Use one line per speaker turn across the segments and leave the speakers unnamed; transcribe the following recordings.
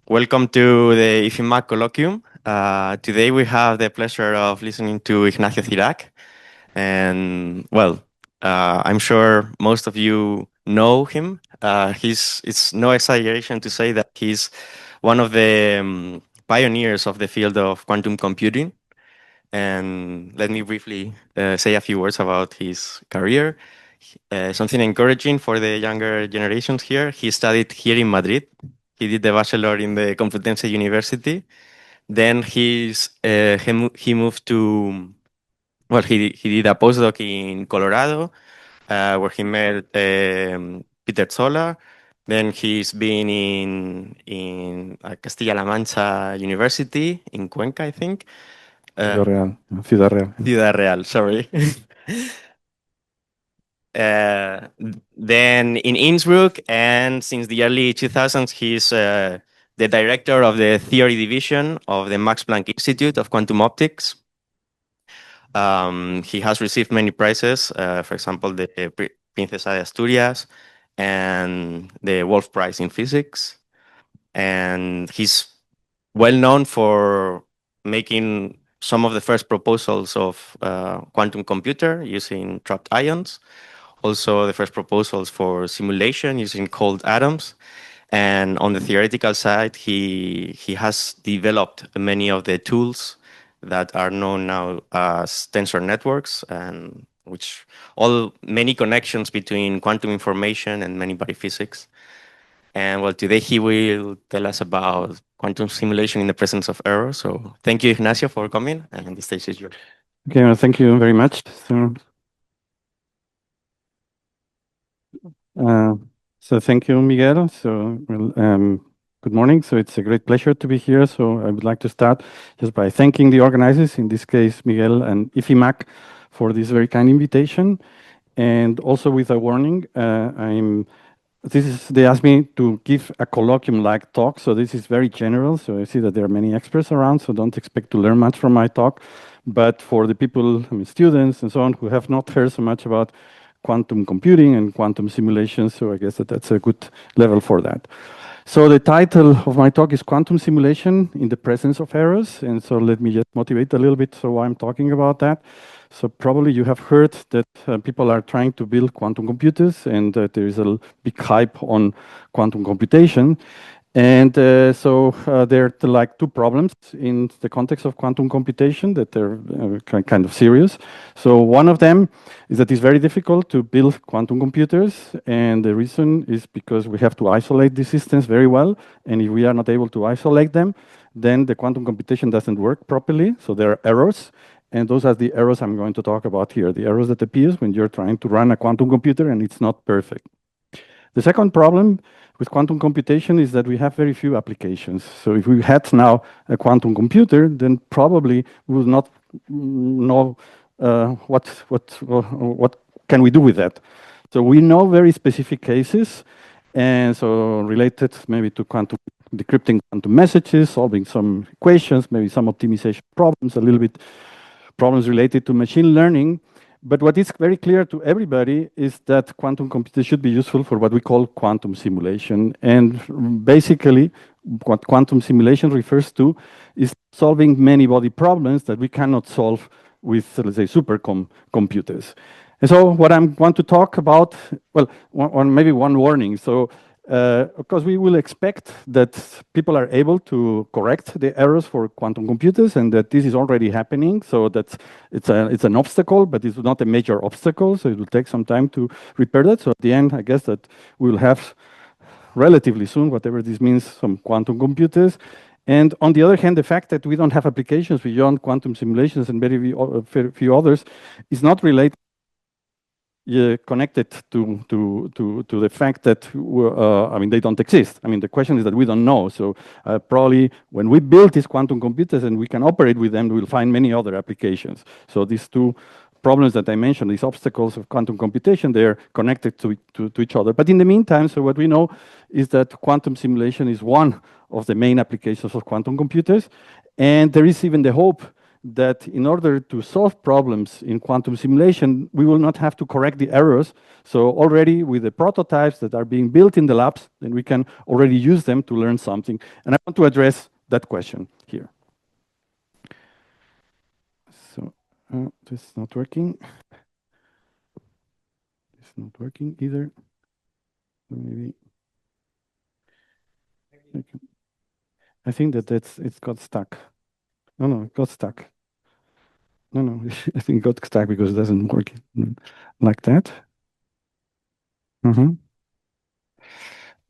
Welcome to the IFIMAC colloquium. Today we have the pleasure of listening to Ignacio Cirac. And well, I'm sure most of you know him. It's no exaggeration to say that he's one of the pioneers of the field of quantum computing. And let me briefly say a few words about his career. Something encouraging for the younger generations here. He studied here in Madrid. He did the bachelor in the Complutense University. Then he moved to, well, he did a postdoc in Colorado, where he met Peter Zola. Then he's been in Castilla-La Mancha University in Cuenca, I think.
Ciudad Real. Ciudad Real.
Ciudad Real, sorry. Uh, then in Innsbruck, and since the early 2000s, he's the director of the theory division of the Max Planck Institute of Quantum Optics. He has received many prizes, for example, the Princesa de Asturias and the Wolf Prize in Physics. And he's well known for making some of the first proposals of quantum computer using trapped ions. Also, the first proposals for simulation using cold atoms. And on the theoretical side, he has developed many of the tools that are known now as tensor networks, and which all many connections between quantum information and many body physics. And well, today he will tell us about quantum simulation in the presence of error. So thank you, Ignacio, for coming, and the stage is yours.
Okay, well, thank you very much. So thank you, Miguel. Good morning. So it's a great pleasure to be here. So I would like to start just by thanking the organizers, in this case, Miguel and IFIMAC, for this very kind invitation. And also with a warning, they asked me to give a colloquium-like talk, so this is very general. So I see that there are many experts around, so don't expect to learn much from my talk. But for the people, students and so on, who have not heard so much about quantum computing and quantum simulations, so I guess that's a good level for that. So the title of my talk is Quantum Simulation in the Presence of Errors. And so let me just motivate a little bit so why I'm talking about that. So probably you have heard that people are trying to build quantum computers, and there is a big hype on quantum computation. And there are like two problems in the context of quantum computation that are kind of serious. So one of them is that it's very difficult to build quantum computers, and the reason is because we have to isolate the systems very well, and if we are not able to isolate them, then the quantum computation doesn't work properly, so there are errors. And those are the errors I'm going to talk about here, the errors that appear when you're trying to run a quantum computer and it's not perfect. The second problem with quantum computation is that we have very few applications. So if we had now a quantum computer, then probably we would not know what can we do with that. So we know very specific cases, and so related maybe to quantum decrypting quantum messages, solving some equations, maybe some optimization problems, a little bit problems related to machine learning. But what is very clear to everybody is that quantum computers should be useful for what we call quantum simulation. And basically, what quantum simulation refers to is solving many body problems that we cannot solve with, let's say, supercomputers. And so what I want to talk about, well, maybe one warning. So of course, we will expect that people are able to correct the errors for quantum computers, and that this is already happening. So it's an obstacle, but it's not a major obstacle. So it will take some time to repair that. So at the end, I guess that we'll have relatively soon, whatever this means, some quantum computers. And on the other hand, the fact that we don't have applications beyond quantum simulations and very few others is not related. Connected to the fact that they don't exist. I mean, the question is that we don't know. So probably when we build these quantum computers and we can operate with them, we'll find many other applications. So these two problems that I mentioned, these obstacles of quantum computation, they're connected to each other. But in the meantime, so what we know is that quantum simulation is one of the main applications of quantum computers, and there is even the hope that in order to solve problems in quantum simulation, we will not have to correct the errors. So already with the prototypes that are being built in the labs, then we can already use them to learn something. And I want to address that question here. So this is not working. It's not working either. So maybe I think that it's got stuck. No, it got stuck. No, I think it got stuck because it doesn't work like that.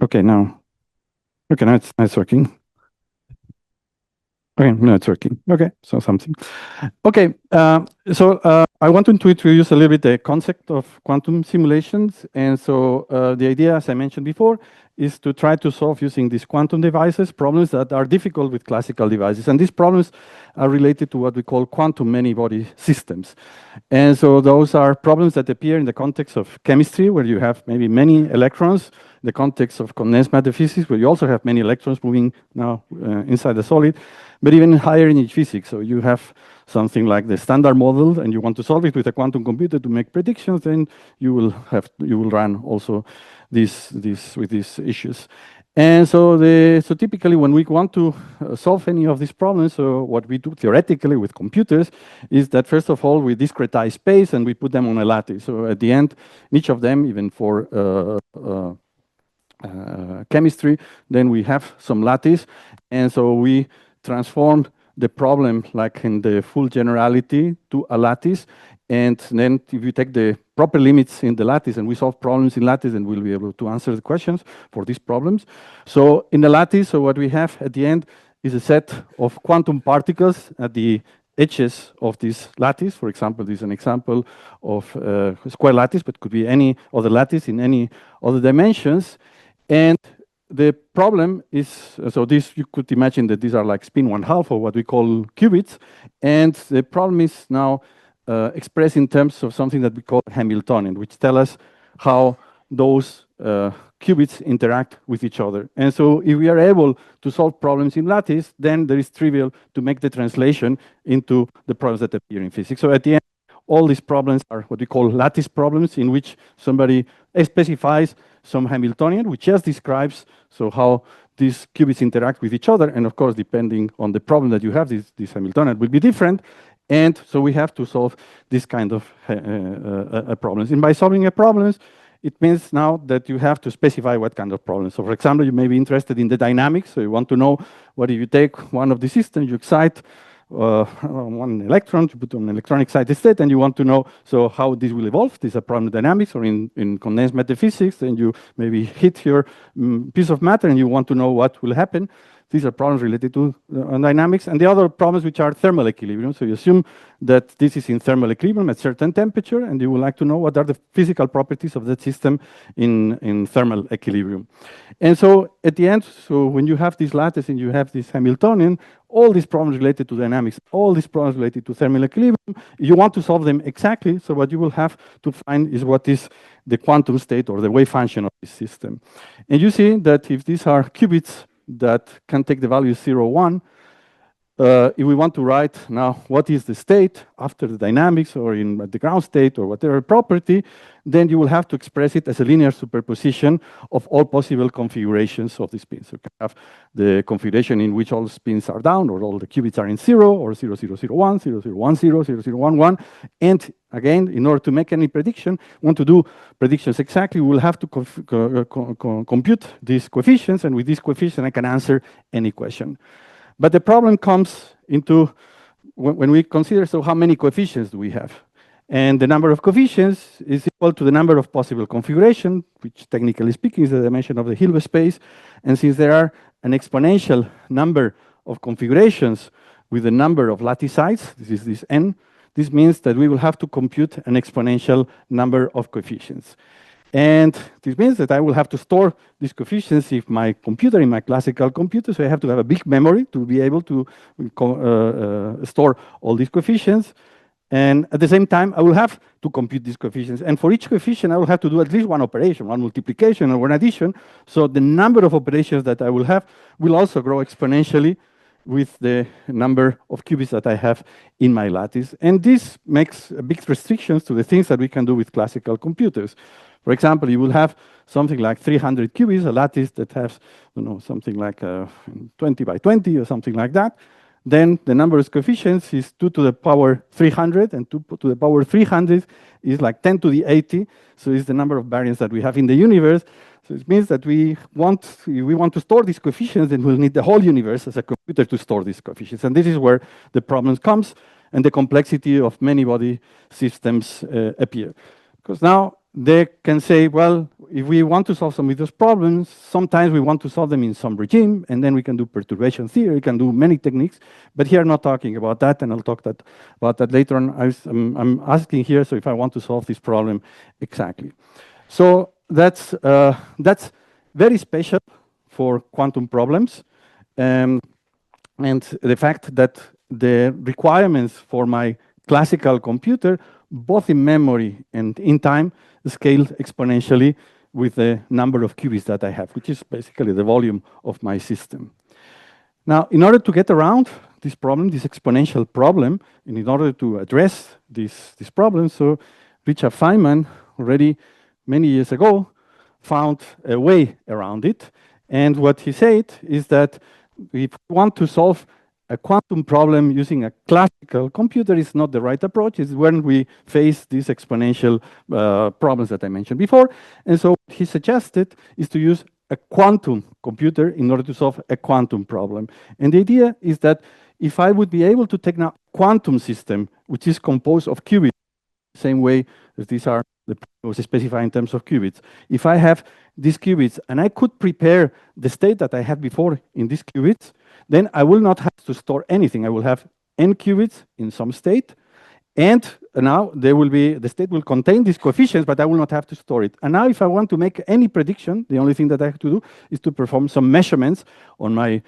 Okay, now. Okay, now it's working. Okay, no, it's working. Okay, so something. Okay, so I wanted to introduce a little bit the concept of quantum simulations. And so the idea, as I mentioned before, is to try to solve using these quantum devices problems that are difficult with classical devices. And these problems are related to what we call quantum many-body systems. And so those are problems that appear in the context of chemistry, where you have maybe many electrons, the context of condensed matter physics, where you also have many electrons moving now inside the solid, but even higher energy physics. So you have something like the standard model, and you want to solve it with a quantum computer to make predictions, then you will run also with these issues. And so typically when we want to solve any of these problems, so what we do theoretically with computers is that first of all we discretize space and we put them on a lattice. So at the end, each of them, even for chemistry, then we have some lattice, and so we transform the problem like in the full generality to a lattice. And then if you take the proper limits in the lattice and we solve problems in lattice, then we'll be able to answer the questions for these problems. So in the lattice, so what we have at the end is a set of quantum particles at the edges of this lattice. For example, this is an example of a square lattice, but could be any other lattice in any other dimensions. And the problem is, so this, you could imagine that these are like spin 1/2 or what we call qubits. And the problem is now expressed in terms of something that we call Hamiltonian, which tell us how those qubits interact with each other. And so if we are able to solve problems in lattice, then there is trivial to make the translation into the problems that appear in physics. So at the end, all these problems are what we call lattice problems, in which somebody specifies some Hamiltonian, which just describes so how these qubits interact with each other. And of course, depending on the problem that you have, this Hamiltonian will be different. And so we have to solve this kind of problems. And by solving a problems, it means now that you have to specify what kind of problem. So for example, you may be interested in the dynamics. So you want to know what if you take one of the systems, you excite one electron, you put on an electronic excited state, and you want to know so how this will evolve. This is a problem of dynamics, or in condensed matter physics, and you maybe hit your piece of matter and you want to know what will happen. These are problems related to dynamics, and the other problems which are thermal equilibrium. So you assume that this is in thermal equilibrium at certain temperature, and you would like to know what are the physical properties of that system in thermal equilibrium. And so at the end, so when you have this lattice and you have this Hamiltonian, all these problems related to dynamics, all these problems related to thermal equilibrium, you want to solve them exactly. So what you will have to find is what is the quantum state or the wave function of this system. And you see that if these are qubits that can take the value 0, 1, if we want to write now what is the state after the dynamics or in the ground state or whatever property, then you will have to express it as a linear superposition of all possible configurations of the spins. So you can have the configuration in which all spins are down, or all the qubits are in 0, or 0, 0, 0, 1, 0, 0, 1, 0, 0, 0, 1, 1. And again, in order to make any prediction, want to do predictions exactly, we will have to compute these coefficients, and with these coefficients I can answer any question. But the problem comes into when we consider, so how many coefficients do we have? And the number of coefficients is equal to the number of possible configurations, which technically speaking is the dimension of the Hilbert space. And since there are an exponential number of configurations with the number of lattice sites, this is this n, this means that we will have to compute an exponential number of coefficients. And this means that I will have to store these coefficients in my computer, in my classical computer. So I have to have a big memory to be able to store all these coefficients. And at the same time, I will have to compute these coefficients. And for each coefficient, I will have to do at least one operation, one multiplication or one addition. So the number of operations that I will have will also grow exponentially. with the number of qubits that I have in my lattice. And this makes big restrictions to the things that we can do with classical computers. For example, you will have something like 300 qubits, a lattice that has, something like 20 by 20 or something like that. Then the number of coefficients is 2 to the power 300, and 2 to the power 300 is like 10 to the 80. So it's the number of variants that we have in the universe. So it means that we want to store these coefficients, and we'll need the whole universe as a computer to store these coefficients. And this is where the problem comes, and the complexity of many-body systems appear. Because now they can say, well, if we want to solve some of those problems, sometimes we want to solve them in some regime, and then we can do perturbation theory, we can do many techniques. But here I'm not talking about that, and I'll talk about that later on. I'm asking here, so if I want to solve this problem exactly. So that's very special for quantum problems. And the fact that the requirements for my classical computer, both in memory and in time, scale exponentially with the number of qubits that I have, which is basically the volume of my system. Now, in order to get around this problem, this exponential problem, and in order to address this problem, so Richard Feynman already many years ago found a way around it. And what he said is that if we want to solve a quantum problem using a classical computer is not the right approach. It's when we face these exponential problems that I mentioned before. And so what he suggested is to use a quantum computer in order to solve a quantum problem. And the idea is that if I would be able to take now a quantum system, which is composed of qubits, same way as these are the was specified in terms of qubits. If I have these qubits and I could prepare the state that I had before in these qubits, then I will not have to store anything. I will have n qubits in some state, and now the state will contain these coefficients, but I will not have to store it. And now if I want to make any prediction, the only thing that I have to do is to perform some measurements on my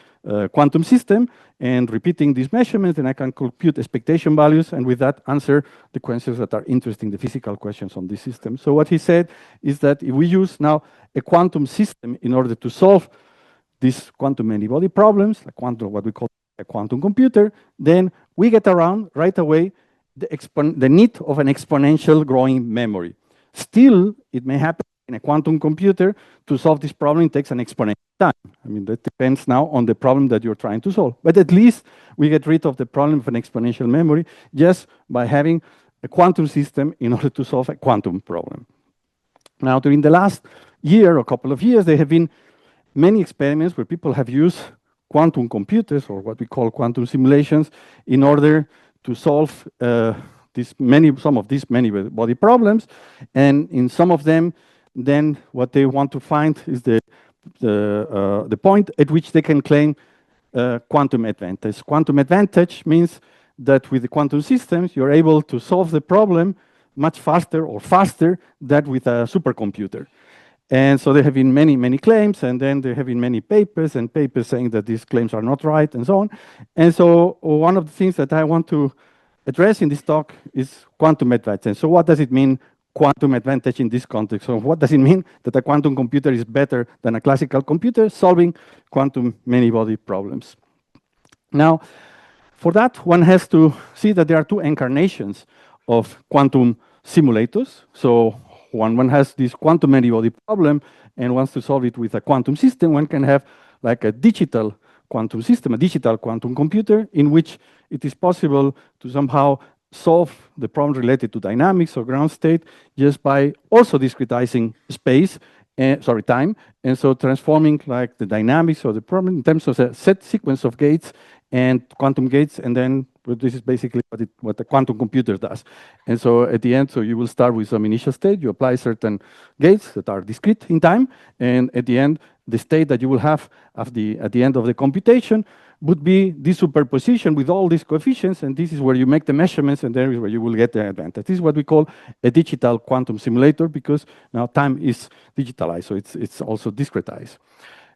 quantum system, and repeating these measurements, then I can compute expectation values, and with that answer the questions that are interesting, the physical questions on this system. So what he said is that if we use now a quantum system in order to solve these quantum many-body problems, like what we call a quantum computer, then we get around right away the need of an exponential growing memory. Still, it may happen in a quantum computer to solve this problem takes an exponential time. I mean, that depends now on the problem that you're trying to solve. But at least we get rid of the problem of an exponential memory just by having a quantum system in order to solve a quantum problem. Now, during the last year or couple of years, there have been many experiments where people have used quantum computers, or what we call quantum simulations, in order to solve some of these many-body problems. And in some of them, then what they want to find is the point at which they can claim quantum advantage. Quantum advantage means that with the quantum systems, you're able to solve the problem much faster than with a supercomputer. And so there have been many, many claims, and then there have been many papers saying that these claims are not right, and so on. And so one of the things that I want to address in this talk is quantum advantage. So what does it mean, quantum advantage in this context? So what does it mean that a quantum computer is better than a classical computer solving quantum many-body problems? Now, for that, one has to see that there are two incarnations of quantum simulators. So one has this quantum many-body problem and wants to solve it with a quantum system. One can have like a digital quantum system, a digital quantum computer, in which it is possible to somehow solve the problem related to dynamics or ground state just by also discretizing time, and so transforming like the dynamics of the problem in terms of a set sequence of gates and quantum gates, and then this is basically what the quantum computer does. And so at the end, so you will start with some initial state, you apply certain gates that are discrete in time, and at the end, the state that you will have at the end of the computation would be this superposition with all these coefficients, and this is where you make the measurements, and there is where you will get the advantage. This is what we call a digital quantum simulator, because now time is digitalized, so it's also discretized.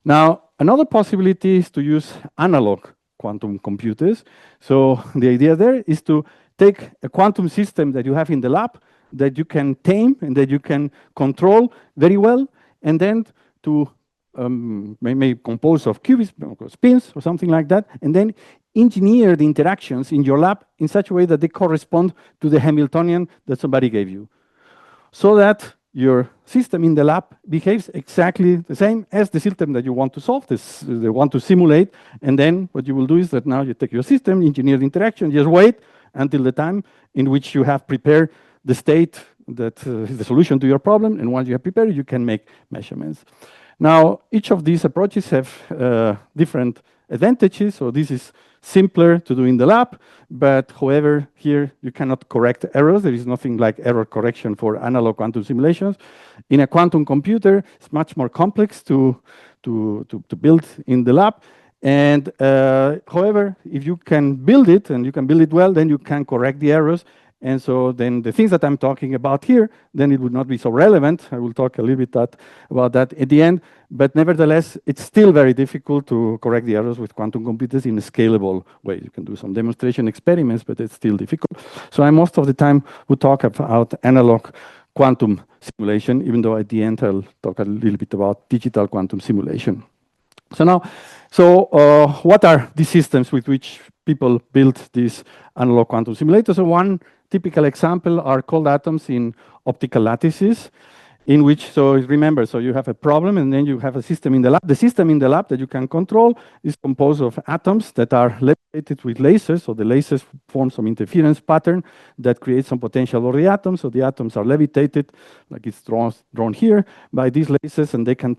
Now, another possibility is to use analog quantum computers. So the idea there is to take a quantum system that you have in the lab, that you can tame and that you can control very well, and then to may compose of qubits, spins, or something like that, and then engineer the interactions in your lab in such a way that they correspond to the Hamiltonian that somebody gave you, so that your system in the lab behaves exactly the same as the system that you want to solve, they want to simulate. And then what you will do is that now you take your system, engineer the interaction, just wait until the time in which you have prepared the state that is the solution to your problem. And once you have prepared, you can make measurements. Now, each of these approaches have different advantages. So this is simpler to do in the lab, but however, here you cannot correct errors. There is nothing like error correction for analog quantum simulations. In a quantum computer, it's much more complex to build in the lab. And however, if you can build it, and you can build it well, then you can correct the errors. And so then the things that I'm talking about here, then it would not be so relevant. I will talk a little bit about that at the end. But nevertheless, it's still very difficult to correct the errors with quantum computers in a scalable way. You can do some demonstration experiments, but it's still difficult. So I most of the time would talk about analog quantum simulation, even though at the end I'll talk a little bit about digital quantum simulation. So now, what are these systems with which people build these analog quantum simulators? So one typical example are cold atoms in optical lattices, in which, so remember, so you have a problem and then you have a system in the lab. The system in the lab that you can control is composed of atoms that are levitated with lasers. So the lasers form some interference pattern that creates some potential over the atoms. So the atoms are levitated, like it's drawn here, by these lasers, and they can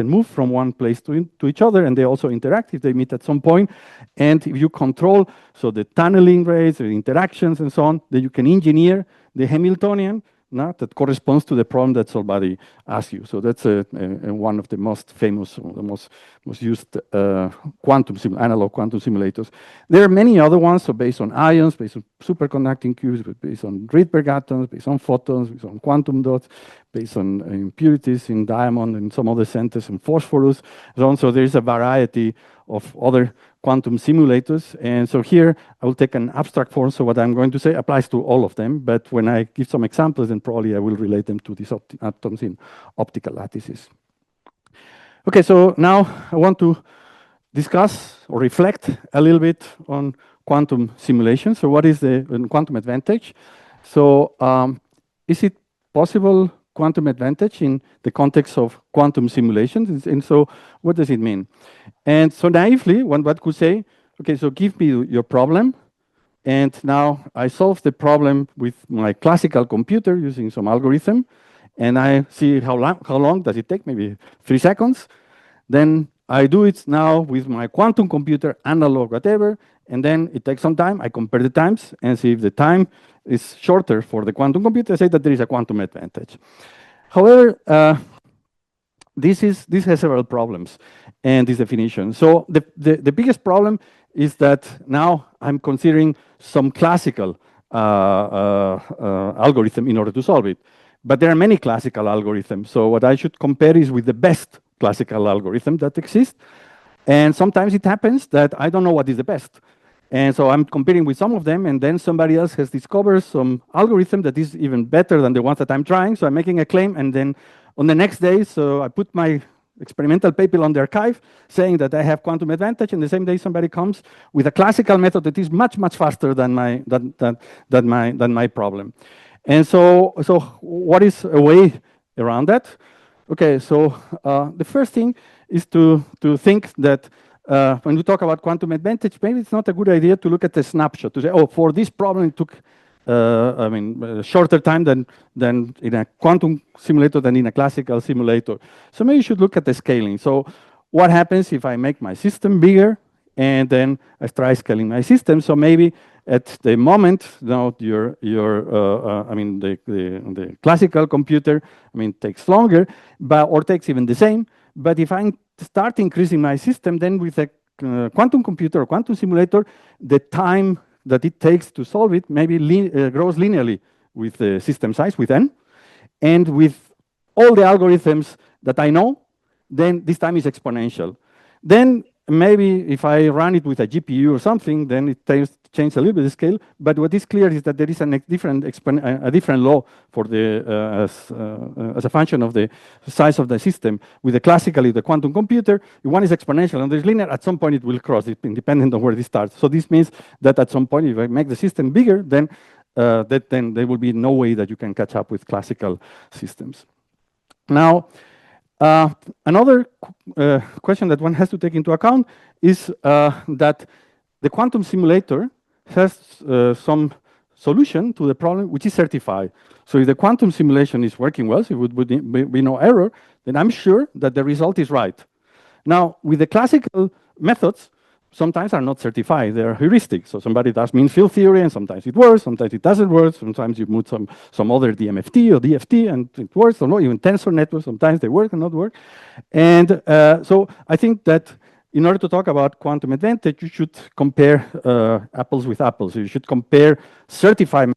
move from one place to each other, and they also interact if they meet at some point. And if you control, so the tunneling rates, the interactions, and so on, then you can engineer the Hamiltonian that corresponds to the problem that somebody asked you. So that's one of the most famous, the most used analog quantum simulators. There are many other ones, so based on ions, based on superconducting qubits, based on Rydberg atoms, based on photons, based on quantum dots, based on impurities in diamond and some other centers and phosphorus. So there is a variety of other quantum simulators. And so here I will take an abstract form. So what I'm going to say applies to all of them. But when I give some examples, then probably I will relate them to these atoms in optical lattices. Okay, so now I want to discuss or reflect a little bit on quantum simulation. So what is the quantum advantage? So is it possible quantum advantage in the context of quantum simulations? And so what does it mean? And so naively, one could say, okay, so give me your problem, and now I solve the problem with my classical computer using some algorithm, and I see how long does it take, maybe 3 seconds. Then I do it now with my quantum computer, analog, whatever, and then it takes some time. I compare the times and see if the time is shorter for the quantum computer. I say that there is a quantum advantage. However, this has several problems and this definition. So the biggest problem is that now I'm considering some classical algorithm in order to solve it. But there are many classical algorithms. So what I should compare is with the best classical algorithm that exists. And sometimes it happens that I don't know what is the best. And so I'm comparing with some of them, and then somebody else has discovered some algorithm that is even better than the ones that I'm trying. So I'm making a claim, and then on the next day, so I put my experimental paper on the archive saying that I have quantum advantage, and the same day somebody comes with a classical method that is much, much faster than my problem. And so what is a way around that? Okay, so the first thing is to think that when we talk about quantum advantage, maybe it's not a good idea to look at the snapshot, to say, oh, for this problem it took shorter time than in a quantum simulator than in a classical simulator. So maybe you should look at the scaling. So what happens if I make my system bigger and then I try scaling my system? So maybe at the moment, now the classical computer, takes longer, or takes even the same. But if I start increasing my system, then with a quantum computer or quantum simulator, the time that it takes to solve it maybe grows linearly with the system size, with n. And with all the algorithms that I know, then this time is exponential. Then maybe if I run it with a GPU or something, then it changes a little bit the scale. But what is clear is that there is a different law for the as a function of the size of the system. With the classically the quantum computer, one is exponential and there's linear. At some point, it will cross, independent of where it starts. So this means that at some point, if I make the system bigger, then then there will be no way that you can catch up with classical systems. Now, another question that one has to take into account is that the quantum simulator has some solution to the problem which is certified. So if the quantum simulation is working well, so it would be no error, then I'm sure that the result is right. Now, with the classical methods, sometimes are not certified, they're heuristics. So somebody does mean field theory, and sometimes it works, sometimes it doesn't work, sometimes you put some other DMFT or DFT, and it works, or not, even tensor networks, sometimes they work and not work. And so I think that in order to talk about quantum advantage, you should compare apples with apples. You should compare certified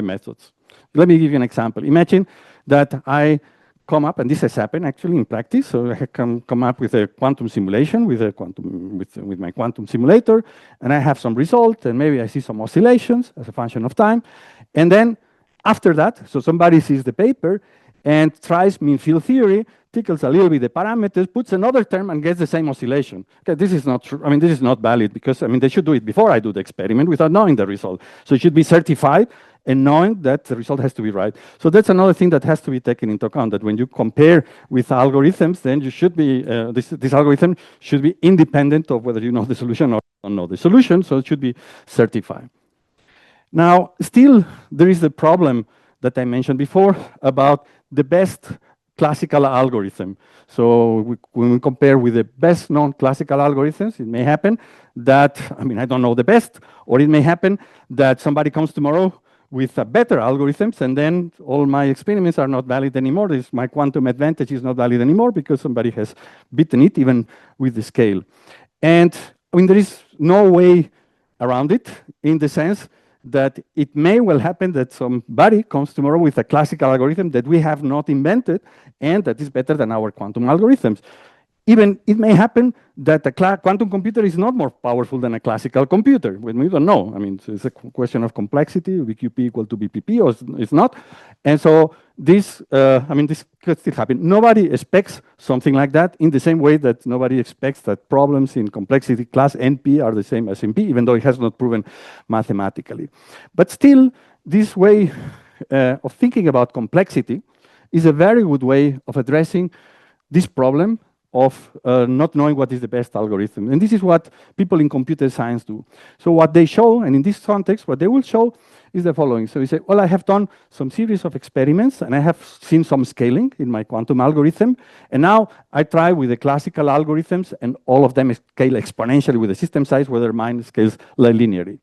methods. Let me give you an example. Imagine that I come up, and this has happened actually in practice. So I come up with a quantum simulation with my quantum simulator, and I have some result, and maybe I see some oscillations as a function of time. And then after that, so somebody sees the paper and tries mean field theory, tickles a little bit the parameters, puts another term and gets the same oscillation. Okay, this is not true. I mean, this is not valid because, I mean, they should do it before I do the experiment without knowing the result. So it should be certified and knowing that the result has to be right. So that's another thing that has to be taken into account, that when you compare with algorithms, then you should be, this algorithm should be independent of whether you know the solution or don't know the solution, so it should be certified. Now, still, there is the problem that I mentioned before about the best classical algorithm. So when we compare with the best known classical algorithms, it may happen that, I mean, I don't know the best, or it may happen that somebody comes tomorrow with a better algorithms, and then all my experiments are not valid anymore. My quantum advantage is not valid anymore because somebody has beaten it, even with the scale. And I mean, there is no way around it, in the sense that it may well happen that somebody comes tomorrow with a classical algorithm that we have not invented and that is better than our quantum algorithms. Even it may happen that a quantum computer is not more powerful than a classical computer. We don't know. I mean, it's a question of complexity, BQP equal to BPP, or it's not. And so this, I mean, this could still happen. Nobody expects something like that in the same way that nobody expects that problems in complexity class NP are the same as NP, even though it has not proven mathematically. But still, this way of thinking about complexity is a very good way of addressing this problem of not knowing what is the best algorithm. And this is what people in computer science do. So what they show, and in this context, what they will show is the following. So you say, well, I have done some series of experiments, and I have seen some scaling in my quantum algorithm, and now I try with the classical algorithms, and all of them scale exponentially with the system size, whether mine scales linearly.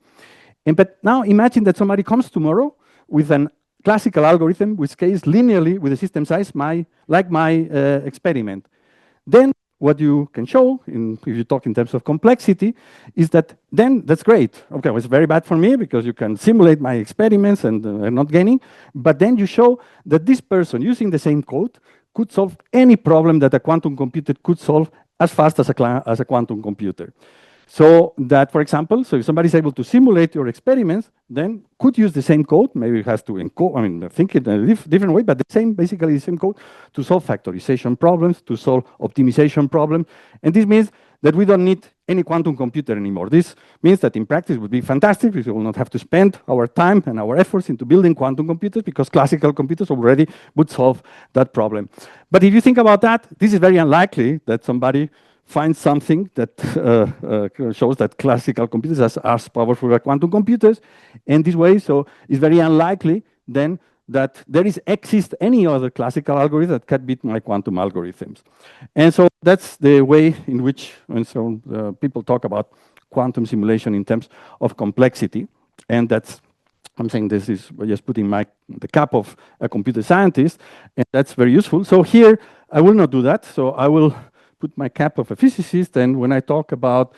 But now imagine that somebody comes tomorrow with an classical algorithm which scales linearly with the system size, like my experiment. Then what you can show, if you talk in terms of complexity, is that then that's great. Okay, well, it's very bad for me because you can simulate my experiments and I'm not gaining. But then you show that this person using the same code could solve any problem that a quantum computer could solve as fast as a quantum computer. So that, for example, so if somebody is able to simulate your experiments, then could use the same code. Maybe it has to encode, I mean, think it in a different way, but basically the same code to solve factorization problems, to solve optimization problems. And this means that we don't need any quantum computer anymore. This means that in practice it would be fantastic because we will not have to spend our time and our efforts into building quantum computers because classical computers already would solve that problem. But if you think about that, this is very unlikely that somebody find something that shows that classical computers are as powerful as quantum computers. And this way, so it's very unlikely then that there exists any other classical algorithm that can beat my quantum algorithms. And so that's the way in which people talk about quantum simulation in terms of complexity. And that's, I'm saying this is just putting the cap of a computer scientist, and that's very useful. So here, I will not do that. So I will put my cap of a physicist, and when I talk about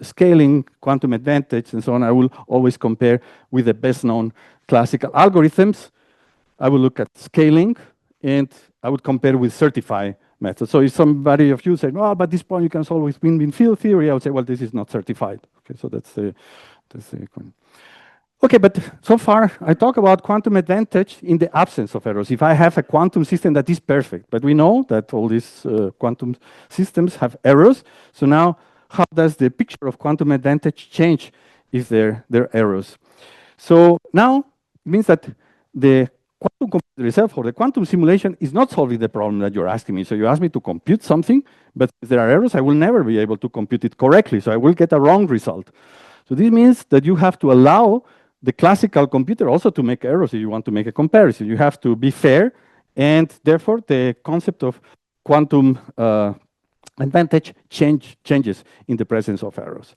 scaling, quantum advantage, and so on, I will always compare with the best known classical algorithms. I will look at scaling, and I would compare with certified method. So if somebody of you say, oh, but this problem you can solve with win-win field theory, I would say, well, this is not certified. Okay, so that's the point. Okay, but so far I talk about quantum advantage in the absence of errors. If I have a quantum system that is perfect, but we know that all these quantum systems have errors. So now, how does the picture of quantum advantage change if there are errors? So now it means that the quantum computer itself or the quantum simulation is not solving the problem that you're asking me. So you ask me to compute something, but if there are errors, I will never be able to compute it correctly. So I will get a wrong result. So this means that you have to allow the classical computer also to make errors if you want to make a comparison. You have to be fair, and therefore the concept of quantum advantage changes in the presence of errors.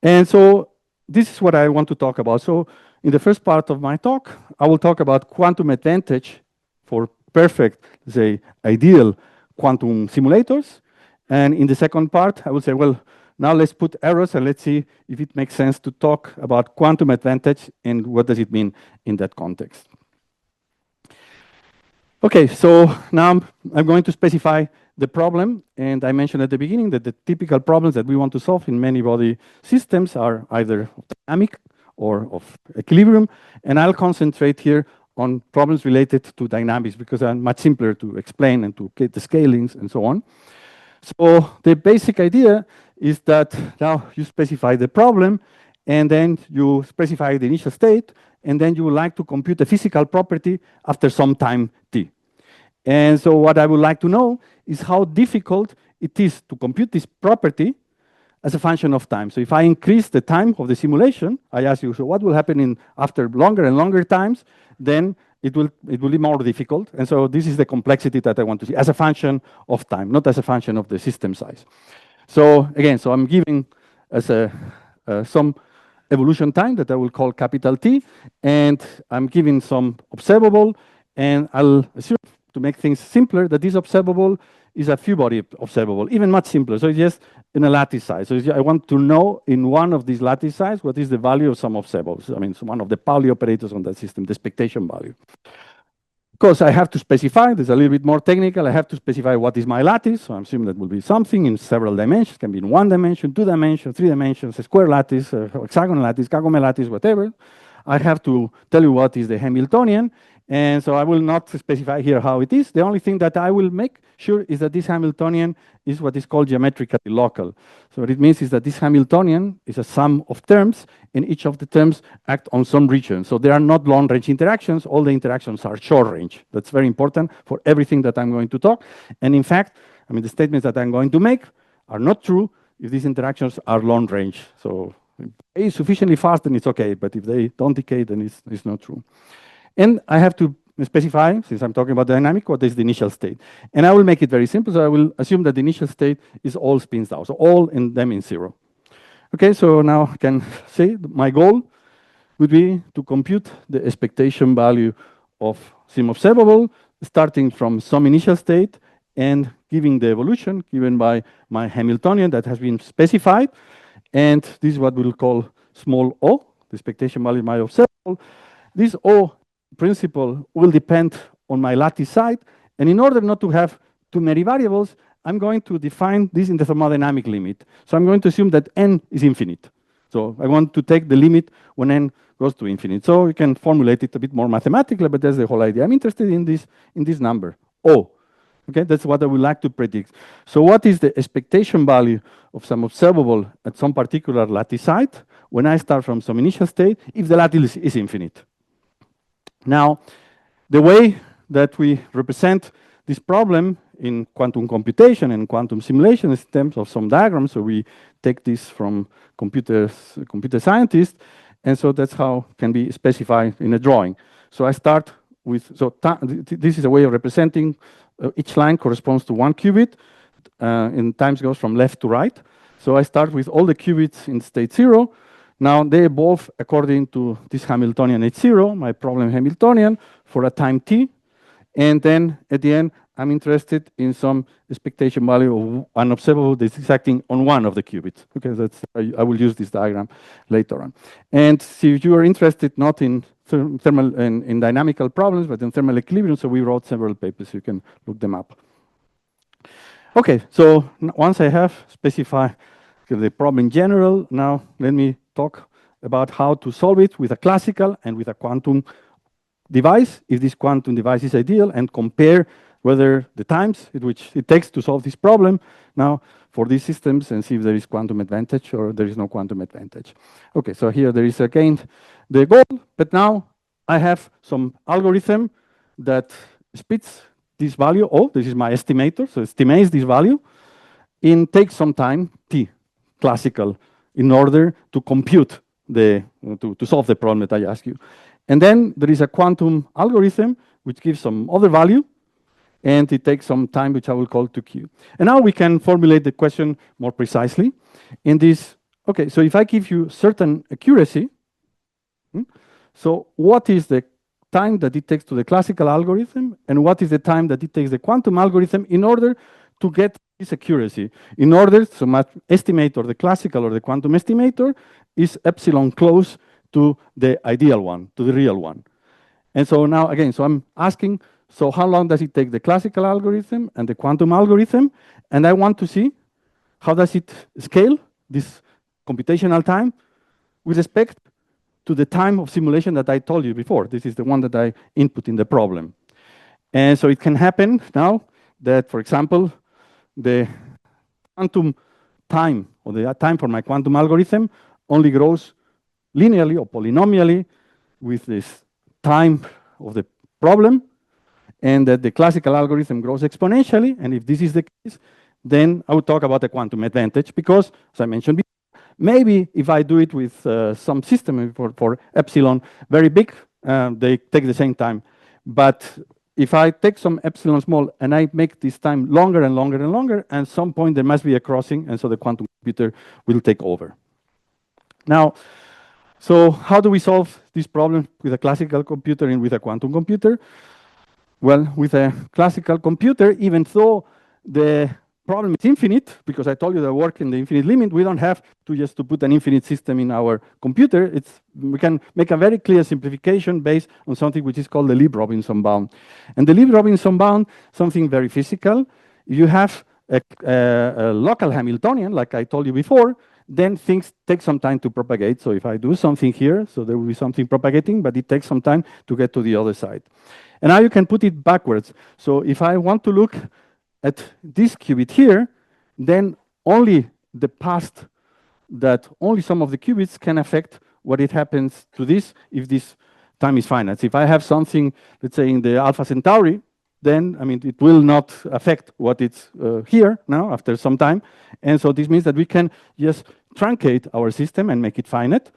And so this is what I want to talk about. So in the first part of my talk, I will talk about quantum advantage for perfect, say, ideal quantum simulators. And in the second part, I will say, well, now let's put errors and let's see if it makes sense to talk about quantum advantage and what does it mean in that context. Okay, so now I'm going to specify the problem, and I mentioned at the beginning that the typical problems that we want to solve in many-body systems are either dynamic or of equilibrium, and I'll concentrate here on problems related to dynamics because they're much simpler to explain and to get the scalings and so on. So the basic idea is that now you specify the problem, and then you specify the initial state, and then you would like to compute a physical property after some time t. And so what I would like to know is how difficult it is to compute this property as a function of time. So if I increase the time of the simulation, I ask you, so what will happen after longer and longer times, then it will be more difficult. And so this is the complexity that I want to see as a function of time, not as a function of the system size. So again, so I'm giving as some evolution time that I will call capital T, and I'm giving some observable, and I'll assume, to make things simpler, that this observable is a few-body observable, even much simpler. So it's just in a lattice size. So I want to know in one of these lattice size what is the value of some observables. I mean, so one of the Pauli operators on that system, the expectation value. Of course, I have to specify, this is a little bit more technical, I have to specify what is my lattice. So I'm assuming that will be something in several dimensions, can be in 1 dimension, 2 dimensions, 3 dimensions, a square lattice, hexagonal lattice, Kagome lattice, whatever. I have to tell you what is the Hamiltonian, and so I will not specify here how it is. The only thing that I will make sure is that this Hamiltonian is what is called geometrically local. So what it means is that this Hamiltonian is a sum of terms, and each of the terms act on some region. So there are not long-range interactions. All the interactions are short-range. That's very important for everything that I'm going to talk. And in fact, I mean, the statements that I'm going to make are not true if these interactions are long-range. So if it's sufficiently fast, then it's okay. But if they don't decay, then it's not true. And I have to specify, since I'm talking about dynamic, what is the initial state. And I will make it very simple. So I will assume that the initial state is all spins down. So all in them in 0. Okay, so now I can say my goal would be to compute the expectation value of sim observable, starting from some initial state and giving the evolution given by my Hamiltonian that has been specified. And this is what we'll call small o, the expectation value of my observable. This O principle will depend on my lattice side. And in order not to have too many variables, I'm going to define this in the thermodynamic limit. So I'm going to assume that n is infinite. So I want to take the limit when n goes to infinite. So you can formulate it a bit more mathematically, but that's the whole idea. I'm interested in this number, O. Okay, that's what I would like to predict. So what is the expectation value of some observable at some particular lattice side when I start from some initial state if the lattice is infinite? Now, the way that we represent this problem in quantum computation and quantum simulation is in terms of some diagrams. So we take this from computer scientists, and so that's how it can be specified in a drawing. So I start with, this is a way of representing each line corresponds to 1 qubit, and times goes from left to right. So I start with all the qubits in state 0. Now they evolve according to this Hamiltonian H0, my problem Hamiltonian, for a time t. And then at the end, I'm interested in some expectation value of an observable that's acting on one of the qubits. Okay, I will use this diagram later on. And so if you are interested not in thermal in dynamical problems, but in thermal equilibrium, so we wrote several papers. You can look them up. Okay, so once I have specified the problem in general, now let me talk about how to solve it with a classical and with a quantum device, if this quantum device is ideal, and compare whether the times in which it takes to solve this problem now for these systems, and see if there is quantum advantage or there is no quantum advantage. Okay, so here there is again the goal, but now I have some algorithm that spits this value. Oh, this is my estimator, so estimates this value in takes some time, t, classical, in order to compute to solve the problem that I ask you. And then there is a quantum algorithm which gives some other value, and it takes some time, which I will call 2q. And now we can formulate the question more precisely in this. Okay, so if I give you certain accuracy, so what is the time that it takes to the classical algorithm, and what is the time that it takes the quantum algorithm in order to get this accuracy? In order to estimate, or the classical or the quantum estimator, is epsilon close to the ideal one, to the real one. And so now, again, so I'm asking, so how long does it take the classical algorithm and the quantum algorithm? And I want to see how does it scale, this computational time, with respect to the time of simulation that I told you before. This is the one that I input in the problem. And so it can happen now that, for example, the quantum time, or the time for my quantum algorithm, only grows linearly or polynomially with this time of the problem, and that the classical algorithm grows exponentially. And if this is the case, then I would talk about a quantum advantage, because, as I mentioned before, maybe if I do it with some system for epsilon very big, they take the same time. But if I take some epsilon small and I make this time longer and longer and longer, at some point there must be a crossing, and so the quantum computer will take over. Now, so how do we solve this problem with a classical computer and with a quantum computer? Well, with a classical computer, even though the problem is infinite, because I told you that work in the infinite limit, we don't have to just to put an infinite system in our computer. We can make a very clear simplification based on something which is called the Lieb-Robinson bound. And the Lieb-Robinson bound, something very physical. You have a local Hamiltonian, like I told you before, then things take some time to propagate. So if I do something here, so there will be something propagating, but it takes some time to get to the other side. And now you can put it backwards. So if I want to look at this qubit here, then only the past, that only some of the qubits can affect what it happens to this if this time is finite. So if I have something, let's say in the Alpha Centauri, then, I mean, it will not affect what it's here now after some time. And so this means that we can just truncate our system and make it finite.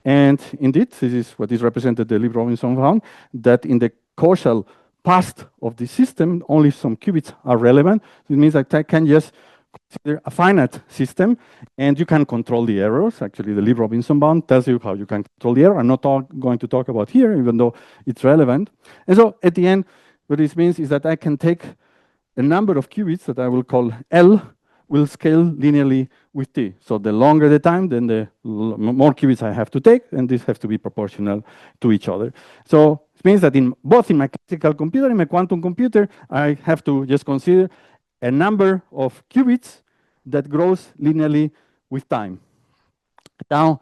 And indeed, this is what is represented the Lieb-Robinson bound, that in the causal past of the system, only some qubits are relevant. It means that I can just consider a finite system, and you can control the errors. Actually, the Lieb-Robinson bound tells you how you can control the error. I'm not going to talk about here, even though it's relevant. And so at the end, what this means is that I can take a number of qubits that I will call L, will scale linearly with t. So the longer the time, then the more qubits I have to take, and this has to be proportional to each other. So it means that both in my classical computer and my quantum computer, I have to just consider a number of qubits that grows linearly with time. Now,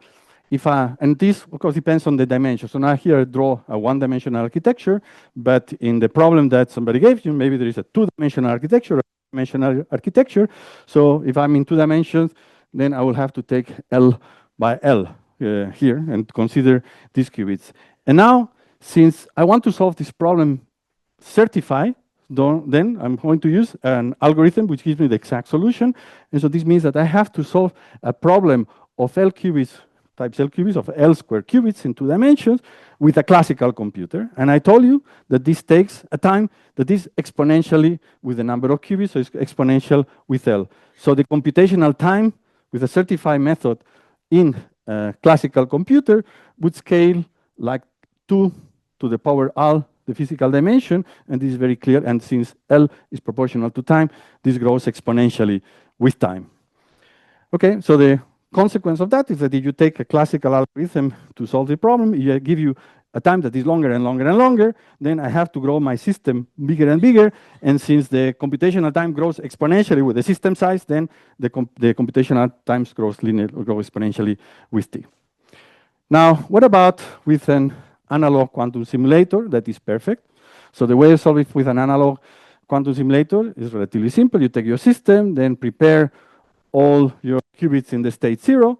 and this, of course, depends on the dimension. So now here I draw a one-dimensional architecture, but in the problem that somebody gave you, maybe there is a two-dimensional architecture, or a dimensional architecture. So if I'm in 2 dimensions, then I will have to take L by L here and consider these qubits. And now, since I want to solve this problem certified, then I'm going to use an algorithm which gives me the exact solution. And so this means that I have to solve a problem of L qubits, types L qubits, of L square qubits in 2 dimensions with a classical computer. And I told you that this takes a time that is exponentially with the number of qubits, so it's exponential with L. So the computational time with a certified method in a classical computer would scale like 2 to the power L, the physical dimension, and this is very clear. And since L is proportional to time, this grows exponentially with time. Okay, so the consequence of that is that if you take a classical algorithm to solve the problem, it give you a time that is longer and longer and longer, then I have to grow my system bigger and bigger. And since the computational time grows exponentially with the system size, then the computational times grow exponentially with t. Now, what about with an analog quantum simulator that is perfect? So the way to solve it with an analog quantum simulator is relatively simple. You take your system, then prepare all your qubits in the state 0,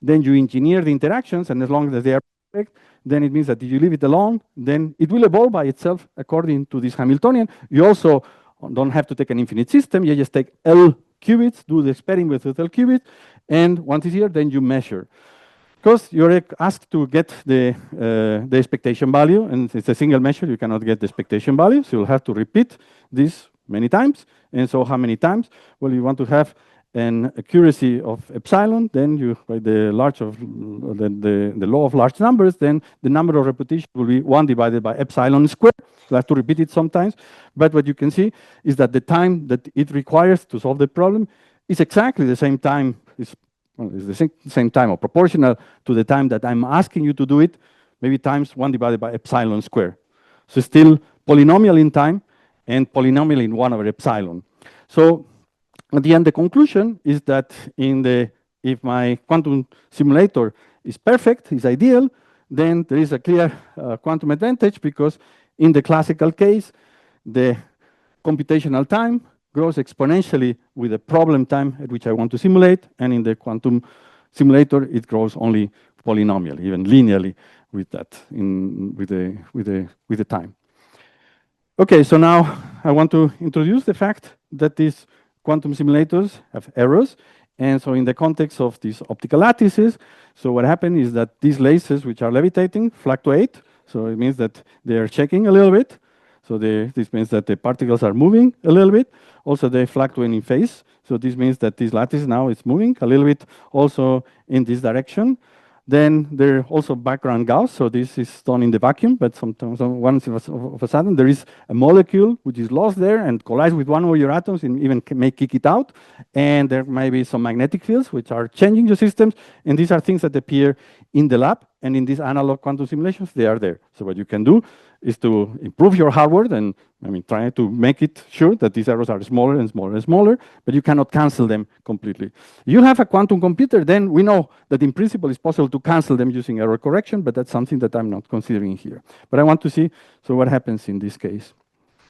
then you engineer the interactions, and as long as they are perfect, then it means that if you leave it alone, then it will evolve by itself according to this Hamiltonian. You also don't have to take an infinite system. You just take L qubits, do the experiment with L qubits, and once it's here, then you measure. Because you're asked to get the expectation value, and it's a single measure, you cannot get the expectation value, so you'll have to repeat this many times. And so how many times? Well, you want to have an accuracy of epsilon, then you, by the law of large numbers, then the number of repetitions will be 1 divided by epsilon squared. You have to repeat it sometimes. But what you can see is that the time that it requires to solve the problem is exactly the same time, is the same time or proportional to the time that I'm asking you to do it, maybe times 1 divided by epsilon squared. So still polynomial in time and polynomial in 1 over epsilon. So at the end, the conclusion is that if my quantum simulator is perfect, is ideal, then there is a clear quantum advantage, because in the classical case, the computational time grows exponentially with the problem time at which I want to simulate, and in the quantum simulator, it grows only polynomially, even linearly with that, with the time. Okay, so now I want to introduce the fact that these quantum simulators have errors. And so in the context of these optical lattices, so what happened is that these lasers, which are levitating, fluctuate. So it means that they are shaking a little bit. So this means that the particles are moving a little bit. Also, they fluctuate in phase. So this means that this lattice now is moving a little bit also in this direction. Then there are also background Gauss, so this is done in the vacuum, but sometimes once of a sudden there is a molecule which is lost there and collides with one of your atoms and even may kick it out. And there may be some magnetic fields which are changing your systems, and these are things that appear in the lab, and in these analog quantum simulations, they are there. So what you can do is to improve your hardware and try to make it sure that these errors are smaller and smaller and smaller, but you cannot cancel them completely. You have a quantum computer, then we know that in principle it's possible to cancel them using error correction, but that's something that I'm not considering here. But I want to see, so what happens in this case.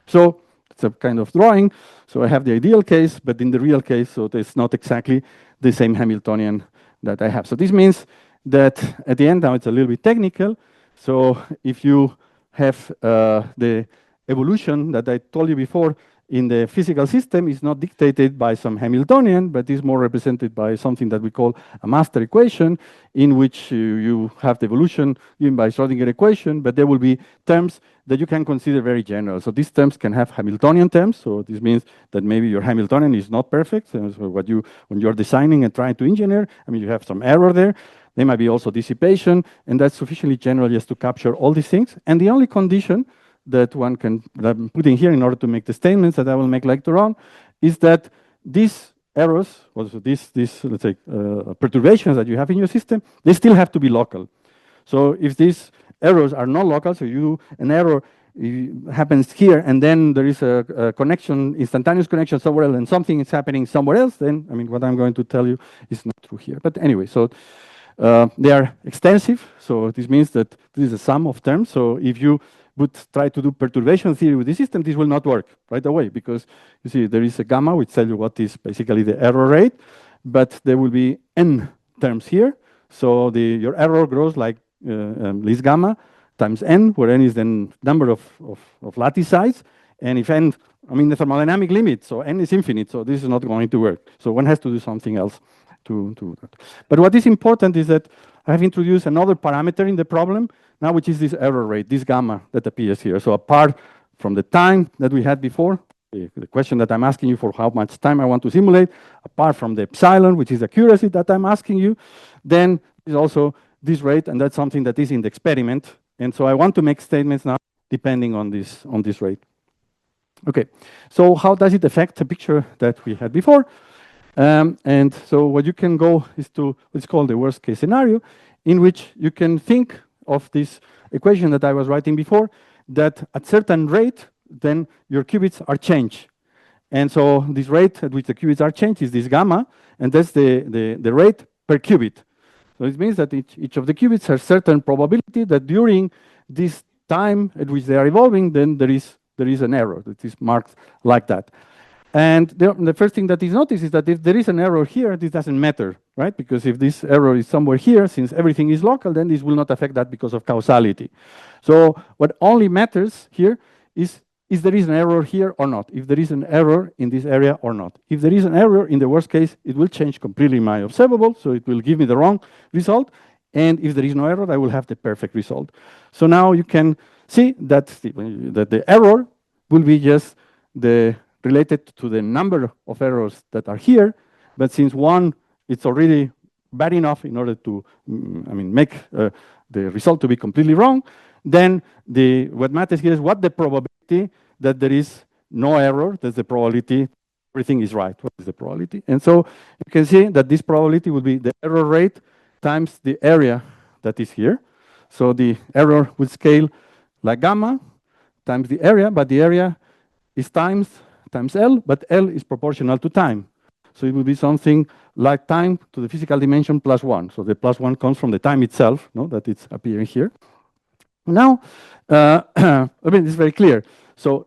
So it's a kind of drawing. So I have the ideal case, but in the real case, so it's not exactly the same Hamiltonian that I have. So this means that at the end, now it's a little bit technical. So if you have the evolution that I told you before in the physical system is not dictated by some Hamiltonian, but is more represented by something that we call a master equation, in which you have the evolution given by Schrodinger equation, but there will be terms that you can consider very general. So these terms can have Hamiltonian terms. So this means that maybe your Hamiltonian is not perfect. So when you're designing and trying to engineer, you have some error there. There might be also dissipation, and that's sufficiently general just to capture all these things. And the only condition that one can that I'm putting here in order to make the statements that I will make later on is that these errors, also these let's say perturbations that you have in your system, they still have to be local. So if these errors are not local, so an error happens here, and then there is a connection, instantaneous connection somewhere else, and something is happening somewhere else, then what I'm going to tell you is not true here. But anyway, so they are extensive, so this means that this is a sum of terms. So if you would try to do perturbation theory with the system, this will not work right away, because you see there is a gamma which tells you what is basically the error rate, but there will be n terms here. So your error grows like this gamma times n, where n is the number of lattice size, and if n, the thermodynamic limit, so n is infinite, so this is not going to work. So one has to do something else to that. But what is important is that I have introduced another parameter in the problem now, which is this error rate, this gamma that appears here. So apart from the time that we had before, the question that I'm asking you for how much time I want to simulate, apart from the epsilon, which is accuracy that I'm asking you, then there's also this rate, and that's something that is in the experiment. And so I want to make statements now depending on this rate. Okay, so how does it affect the picture that we had before? And so what you can go is to what's called the worst case scenario, in which you can think of this equation that I was writing before, that at certain rate, then your qubits are changed. And so this rate at which the qubits are changed is this gamma, and that's the rate per qubit. So it means that each of the qubits has certain probability that during this time at which they are evolving, then there is an error that is marked like that. And the first thing that is noticed is that if there is an error here, this doesn't matter, right? Because if this error is somewhere here, since everything is local, then this will not affect that because of causality. So what only matters here is there is an error here or not, if there is an error in this area or not. If there is an error, in the worst case, it will change completely my observable, so it will give me the wrong result. And if there is no error, I will have the perfect result. So now you can see that the error will be just related to the number of errors that are here, but since one, it's already bad enough in order to, make the result to be completely wrong, then what matters here is what the probability that there is no error, that's the probability everything is right. What is the probability? And so you can see that this probability will be the error rate times the area that is here. So the error will scale like gamma times the area, but the area is times L, but L is proportional to time. So it will be something like time to the physical dimension plus 1. So the plus 1 comes from the time itself, that it's appearing here. Now, it's very clear. So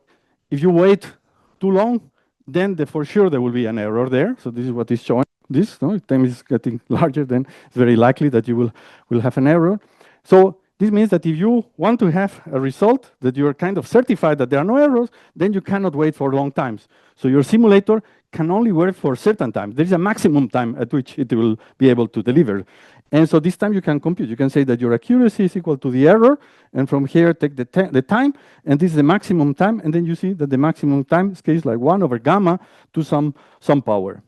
if you wait too long, then for sure there will be an error there. So this is what is showing this. If time is getting larger, then it's very likely that you will have an error. So this means that if you want to have a result that you are kind of certified that there are no errors, then you cannot wait for long times. So your simulator can only work for certain time. There is a maximum time at which it will be able to deliver. And so this time you can compute. You can say that your accuracy is equal to the error, and from here take the time, and this is the maximum time, and then you see that the maximum time scales like 1 over gamma to some power.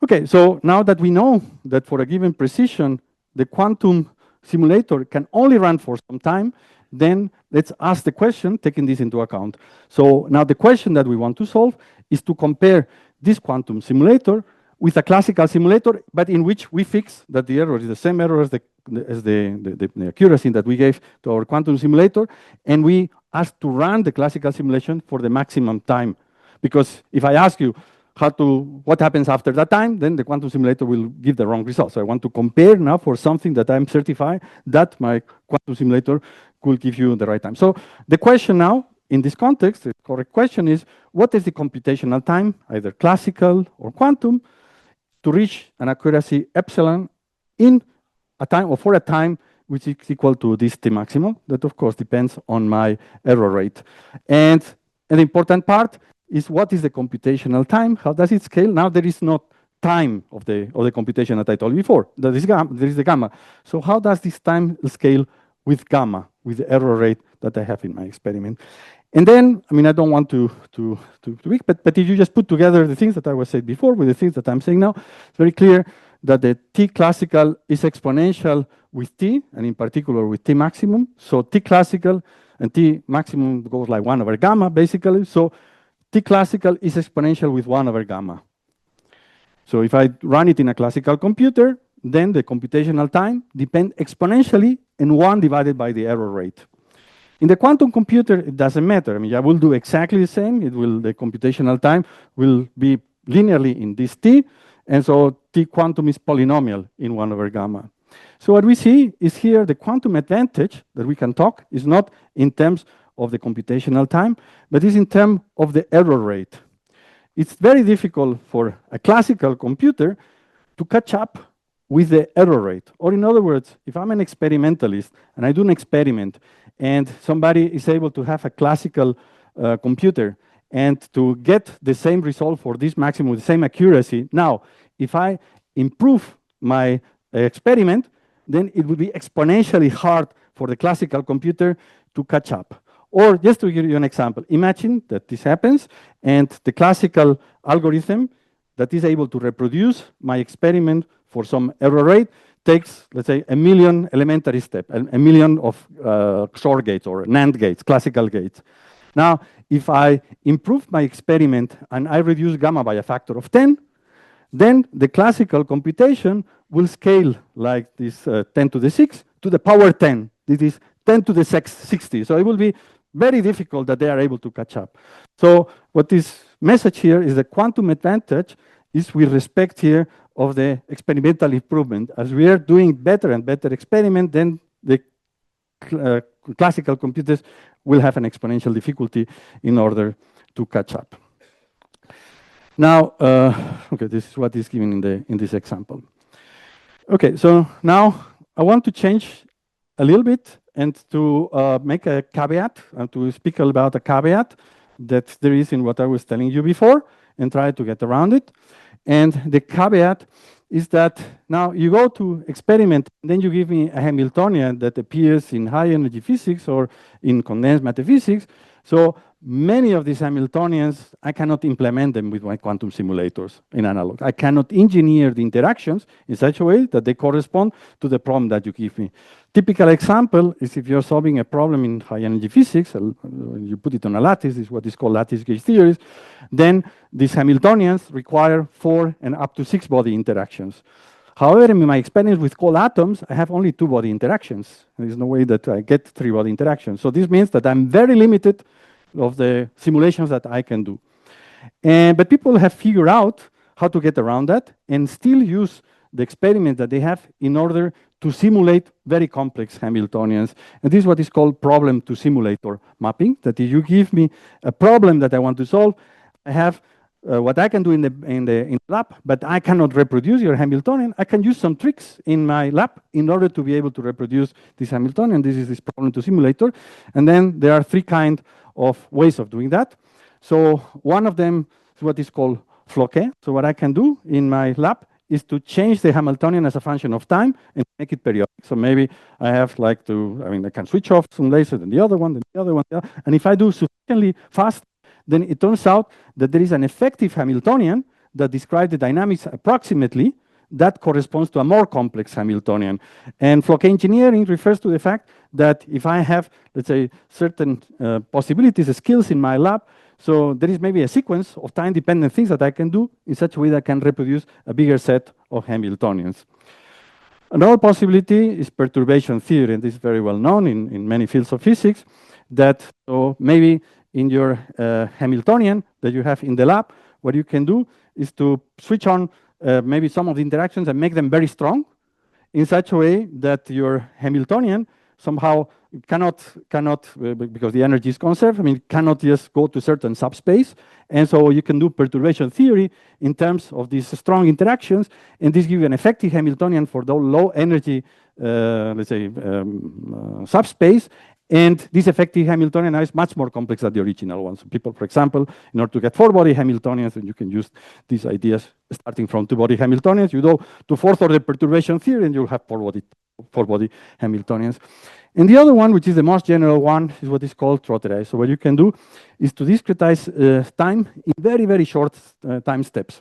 Okay, so now that we know that for a given precision, the quantum simulator can only run for some time, then let's ask the question, taking this into account. So now the question that we want to solve is to compare this quantum simulator with a classical simulator, but in which we fix that the error is the same error as the accuracy that we gave to our quantum simulator, and we ask to run the classical simulation for the maximum time. Because if I ask you what happens after that time, then the quantum simulator will give the wrong result. So I want to compare now for something that I'm certified that my quantum simulator could give you the right time. So the question now, in this context, the correct question is, what is the computational time, either classical or quantum, to reach an accuracy epsilon in a time or for a time which is equal to this T maximal? That of course depends on my error rate. And an important part is what is the computational time? How does it scale? Now there is not time of the computation that I told you before. There is the gamma. So how does this time scale with gamma, with the error rate that I have in my experiment? And then, I don't want to but if you just put together the things that I was saying before with the things that I'm saying now, it's very clear that the T classical is exponential with T, and in particular with T maximum. So T classical and T maximum goes like 1 over gamma, basically. So T classical is exponential with 1 over gamma. So if I run it in a classical computer, then the computational time depends exponentially in 1 divided by the error rate. In the quantum computer, it doesn't matter. I will do exactly the same. The computational time will be linearly in this T, and so T quantum is polynomial in 1 over gamma. So what we see is here the quantum advantage that we can talk is not in terms of the computational time, but is in terms of the error rate. It's very difficult for a classical computer to catch up with the error rate. Or in other words, if I'm an experimentalist and I do an experiment and somebody is able to have a classical computer and to get the same result for this maximum with the same accuracy, now, if I improve my experiment, then it will be exponentially hard for the classical computer to catch up. Or just to give you an example, imagine that this happens and the classical algorithm that is able to reproduce my experiment for some error rate takes, let's say, 1 million elementary steps, 1 million of XOR gates or NAND gates, classical gates. Now, if I improve my experiment and I reduce gamma by a factor of 10, then the classical computation will scale like this 10 to the 6 to the power 10. This is 10 to the 60. So it will be very difficult that they are able to catch up. So what this message here is the quantum advantage is with respect here of the experimental improvement. As we are doing better and better experiment, then the classical computers will have an exponential difficulty in order to catch up. Now, okay, this is what is given in this example. Okay, so now I want to change a little bit and to make a caveat, to speak about a caveat that there is in what I was telling you before and try to get around it. And the caveat is that now you go to experiment, and then you give me a Hamiltonian that appears in high energy physics or in condensed matter physics. So many of these Hamiltonians, I cannot implement them with my quantum simulators in analog. I cannot engineer the interactions in such a way that they correspond to the problem that you give me. Typical example is if you're solving a problem in high energy physics, you put it on a lattice, this is what is called lattice gauge theories, then these Hamiltonians require 4 and up to 6 body interactions. However, in my experience with cold atoms, I have only 2 body interactions. There's no way that I get 3 body interactions. So this means that I'm very limited of the simulations that I can do. But people have figured out how to get around that and still use the experiment that they have in order to simulate very complex Hamiltonians. And this is what is called problem to simulator mapping, that if you give me a problem that I want to solve, I have what I can do in the lab, but I cannot reproduce your Hamiltonian. I can use some tricks in my lab in order to be able to reproduce this Hamiltonian. This is this problem to simulator. And then there are 3 kinds of ways of doing that. So one of them is what is called Floquet. So what I can do in my lab is to change the Hamiltonian as a function of time and make it periodic. So maybe I have I can switch off some laser, then the other one, then the other one. And if I do sufficiently fast, then it turns out that there is an effective Hamiltonian that describes the dynamics approximately that corresponds to a more complex Hamiltonian. And Floquet engineering refers to the fact that if I have, let's say, certain possibilities, skills in my lab, so there is maybe a sequence of time-dependent things that I can do in such a way that I can reproduce a bigger set of Hamiltonians. Another possibility is perturbation theory, and this is very well known in many fields of physics, that so maybe in your Hamiltonian that you have in the lab, what you can do is to switch on maybe some of the interactions and make them very strong in such a way that your Hamiltonian somehow cannot because the energy is conserved, cannot just go to certain subspace. And so you can do perturbation theory in terms of these strong interactions, and this gives you an effective Hamiltonian for the low energy, let's say, subspace. And this effective Hamiltonian is much more complex than the original one. So people, for example, in order to get 4-body Hamiltonians, and you can use these ideas starting from 2-body Hamiltonians, you go to 4th order perturbation theory, and you'll have 4-body Hamiltonians. And the other one, which is the most general one, is what is called trotterized. So what you can do is to discretize time in very, very short time steps.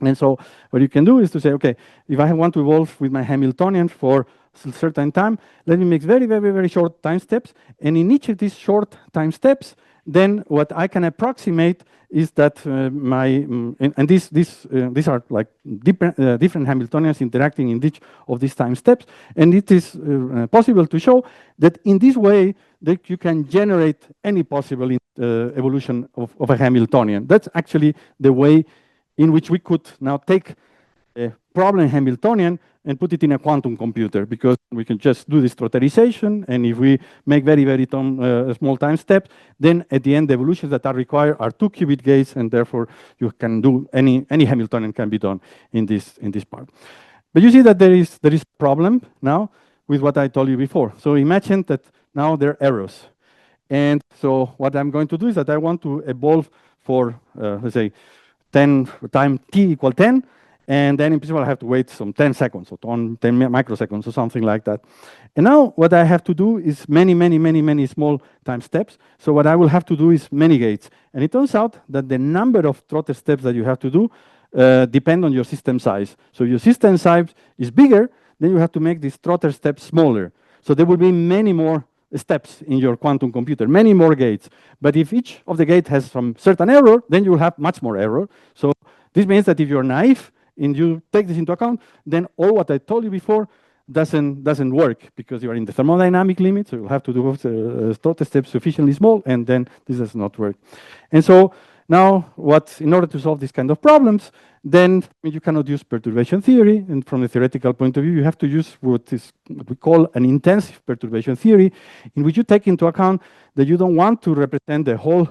And so what you can do is to say, okay, if I want to evolve with my Hamiltonian for a certain time, let me make very, very, very short time steps. And in each of these short time steps, then what I can approximate is that these are like different Hamiltonians interacting in each of these time steps. And it is possible to show that in this way, that you can generate any possible evolution of a Hamiltonian. That's actually the way in which we could now take a problem Hamiltonian and put it in a quantum computer, because we can just do this trotterization, and if we make very, very small time steps, then at the end, the evolutions that are required are 2-qubit gates, and therefore you can do any Hamiltonian can be done in this part. But you see that there is a problem now with what I told you before. So imagine that now there are errors. And so what I'm going to do is that I want to evolve for, let's say, 10 time t equal 10, and then in principle I have to wait some 10 seconds or 10 microseconds or something like that. And now what I have to do is many small time steps. So what I will have to do is many gates. And it turns out that the number of trotter steps that you have to do depend on your system size. So if your system size is bigger, then you have to make these trotter steps smaller. So there will be many more steps in your quantum computer, many more gates. But if each of the gates has some certain error, then you will have much more error. So this means that if you're naive and you take this into account, then all what I told you before doesn't work because you are in the thermodynamic limit, so you'll have to do total steps sufficiently small, and then this does not work. And so now, in order to solve these kind of problems, then you cannot use perturbation theory, and from the theoretical point of view, you have to use what we call an intensive perturbation theory, in which you take into account that you don't want to represent the whole,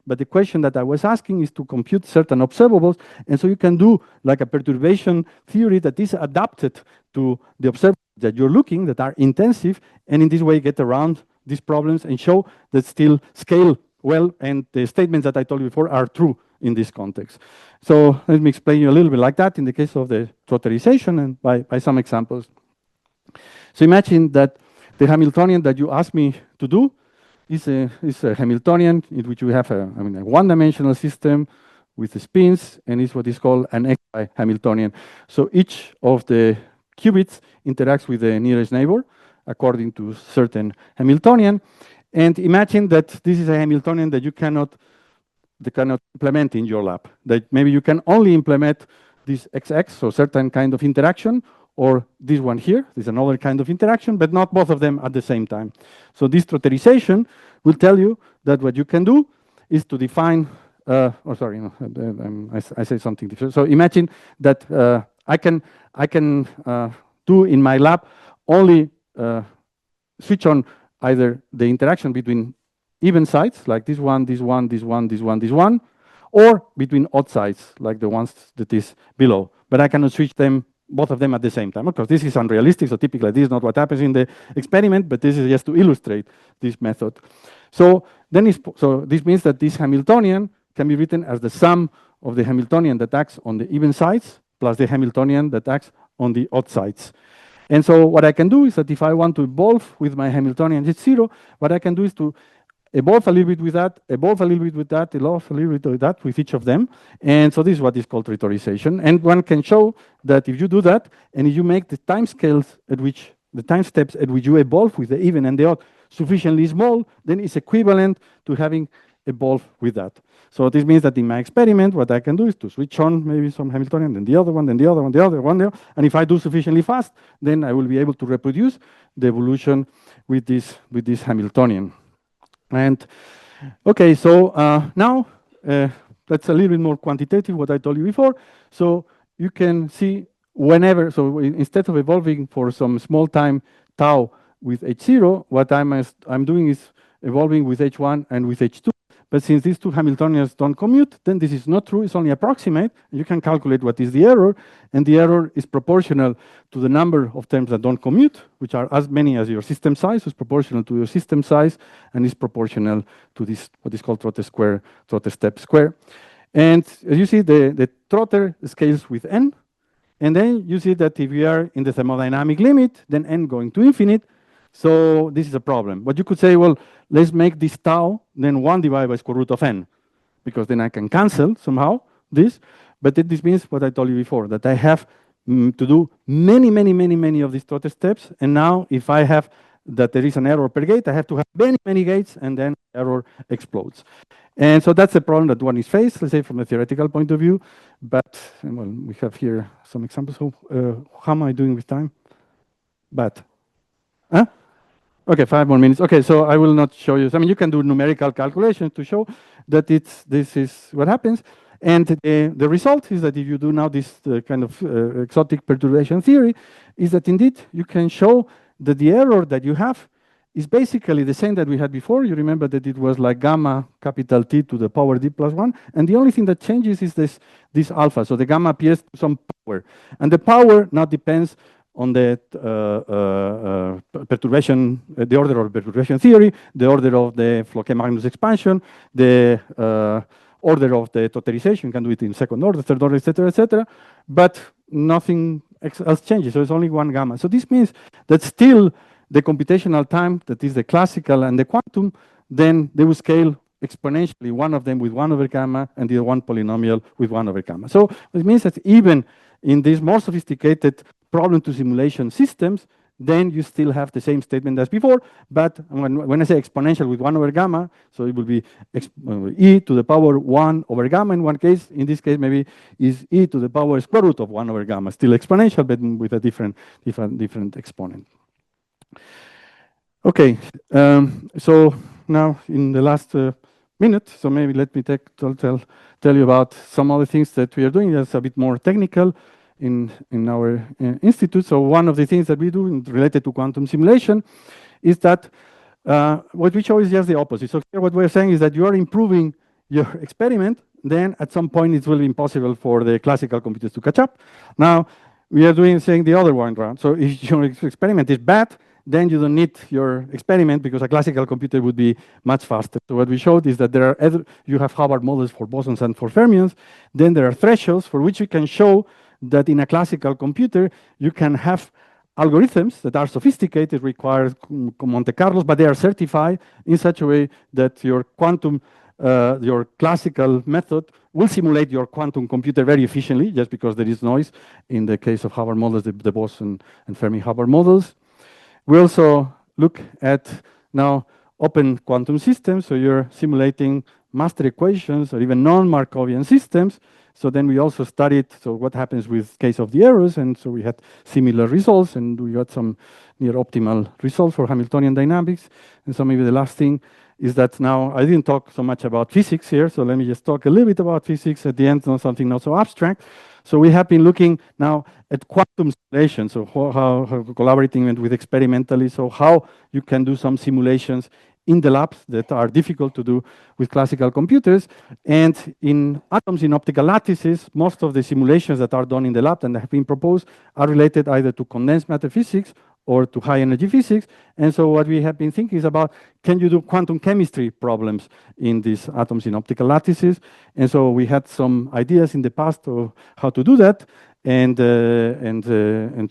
but the question that I was asking is to compute certain observables, and so you can do like a perturbation theory that is adapted to the observables that you're looking, that are intensive, and in this way get around these problems and show that still scale well, and the statements that I told you before are true in this context. So let me explain you a little bit like that in the case of the trotterization and by some examples. So imagine that the Hamiltonian that you asked me to do is a Hamiltonian in which we have a one-dimensional system with the spins, and it's what is called an XY Hamiltonian. So each of the qubits interacts with the nearest neighbor according to certain Hamiltonian. And imagine that this is a Hamiltonian that you cannot implement in your lab. That maybe you can only implement this XX, so certain kind of interaction, or this one here, this is another kind of interaction, but not both of them at the same time. So this trotterization will tell you that what you can do is to define, I say something different. So imagine that I can do in my lab only switch on either the interaction between even sides, like this one, this one, this one, this one, this one, or between odd sides, like the ones that is below. But I cannot switch them, both of them at the same time. Of course, this is unrealistic, so typically this is not what happens in the experiment, but this is just to illustrate this method. So this means that this Hamiltonian can be written as the sum of the Hamiltonian that acts on the even sides plus the Hamiltonian that acts on the odd sides. And so what I can do is that if I want to evolve with my Hamiltonian H0, what I can do is to evolve a little bit with that, evolve a little bit with that, evolve a little bit with that with each of them. And so this is what is called trotterization. And one can show that if you do that, and if you make the time scales at which, the time steps at which you evolve with the even and the odd sufficiently small, then it's equivalent to having evolved with that. So this means that in my experiment, what I can do is to switch on maybe some Hamiltonian, then the other one, then the other one, the other one, and if I do sufficiently fast, then I will be able to reproduce the evolution with this Hamiltonian. And okay, so now that's a little bit more quantitative, what I told you before. So you can see whenever, so instead of evolving for some small time tau with H0, what I'm doing is evolving with H1 and with H2. But since these two Hamiltonians don't commute, then this is not true, it's only approximate. You can calculate what is the error, and the error is proportional to the number of terms that don't commute, which are as many as your system size, so it's proportional to your system size, and is proportional to this, what is called trotter square, trotter step square. And as you see, the trotter scales with n, and then you see that if we are in the thermodynamic limit, then n going to infinite, so this is a problem. But you could say, well, let's make this tau then 1 divided by square root of n, because then I can cancel somehow this. But this means what I told you before, that I have to do many of these trotter steps. And now if I have that there is an error per gate, I have to have many gates, and then error explodes. And so that's the problem that one is faced, let's say from a theoretical point of view. But well, we have here some examples. So how am I doing with time? But huh? Okay, 5 more minutes. Okay, so I will not show you. I mean, you can do numerical calculations to show that this is what happens. And the result is that if you do now this kind of exotic perturbation theory, is that indeed you can show that the error that you have is basically the same that we had before. You remember that it was like gamma capital T to the power D plus 1. And the only thing that changes is this alpha. So the gamma appears to some power. And the power now depends on the perturbation, the order of perturbation theory, the order of the Floquet-Magnus expansion, the order of the trotterization. You can do it in second order, third order, etc., but nothing else changes. So it's only one gamma. So this means that still the computational time, that is the classical and the quantum, then they will scale exponentially, one of them with 1 over gamma and the one polynomial with 1 over gamma. So it means that even in these more sophisticated problem to simulation systems, then you still have the same statement as before. But when I say exponential with 1 over gamma, so it will be e to the power 1 over gamma in one case. In this case, maybe is e to the power square root of 1 over gamma, still exponential, but with a different exponent. Okay, so now in the last minute, so maybe let me tell you about some other things that we are doing that's a bit more technical in our institute. So one of the things that we do related to quantum simulation is that what we show is just the opposite. So here what we're saying is that you are improving your experiment, then at some point it will be impossible for the classical computers to catch up. Now, we are saying the other one round. So if your experiment is bad, then you don't need your experiment because a classical computer would be much faster. So what we showed is that you have Hubbard models for bosons and for fermions. Then there are thresholds for which you can show that in a classical computer, you can have algorithms that are sophisticated, require Monte Carlos, but they are certified in such a way that your your classical method will simulate your quantum computer very efficiently, just because there is noise. In the case of Hubbard models, the Boson and Fermi Hubbard models. We also look at now open quantum systems, so you're simulating master equations or even non-Markovian systems. So then we also studied what happens with case of the errors, and so we had similar results, and we got some near optimal results for Hamiltonian dynamics. And so maybe the last thing is that now I didn't talk so much about physics here, so let me just talk a little bit about physics at the end, something not so abstract. So we have been looking now at quantum simulation, so how collaborating with experimentally, so how you can do some simulations in the labs that are difficult to do with classical computers. And in atoms in optical lattices, most of the simulations that are done in the lab and have been proposed are related either to condensed matter physics or to high energy physics. And so what we have been thinking is about, can you do quantum chemistry problems in these atoms in optical lattices? And so we had some ideas in the past of how to do that. And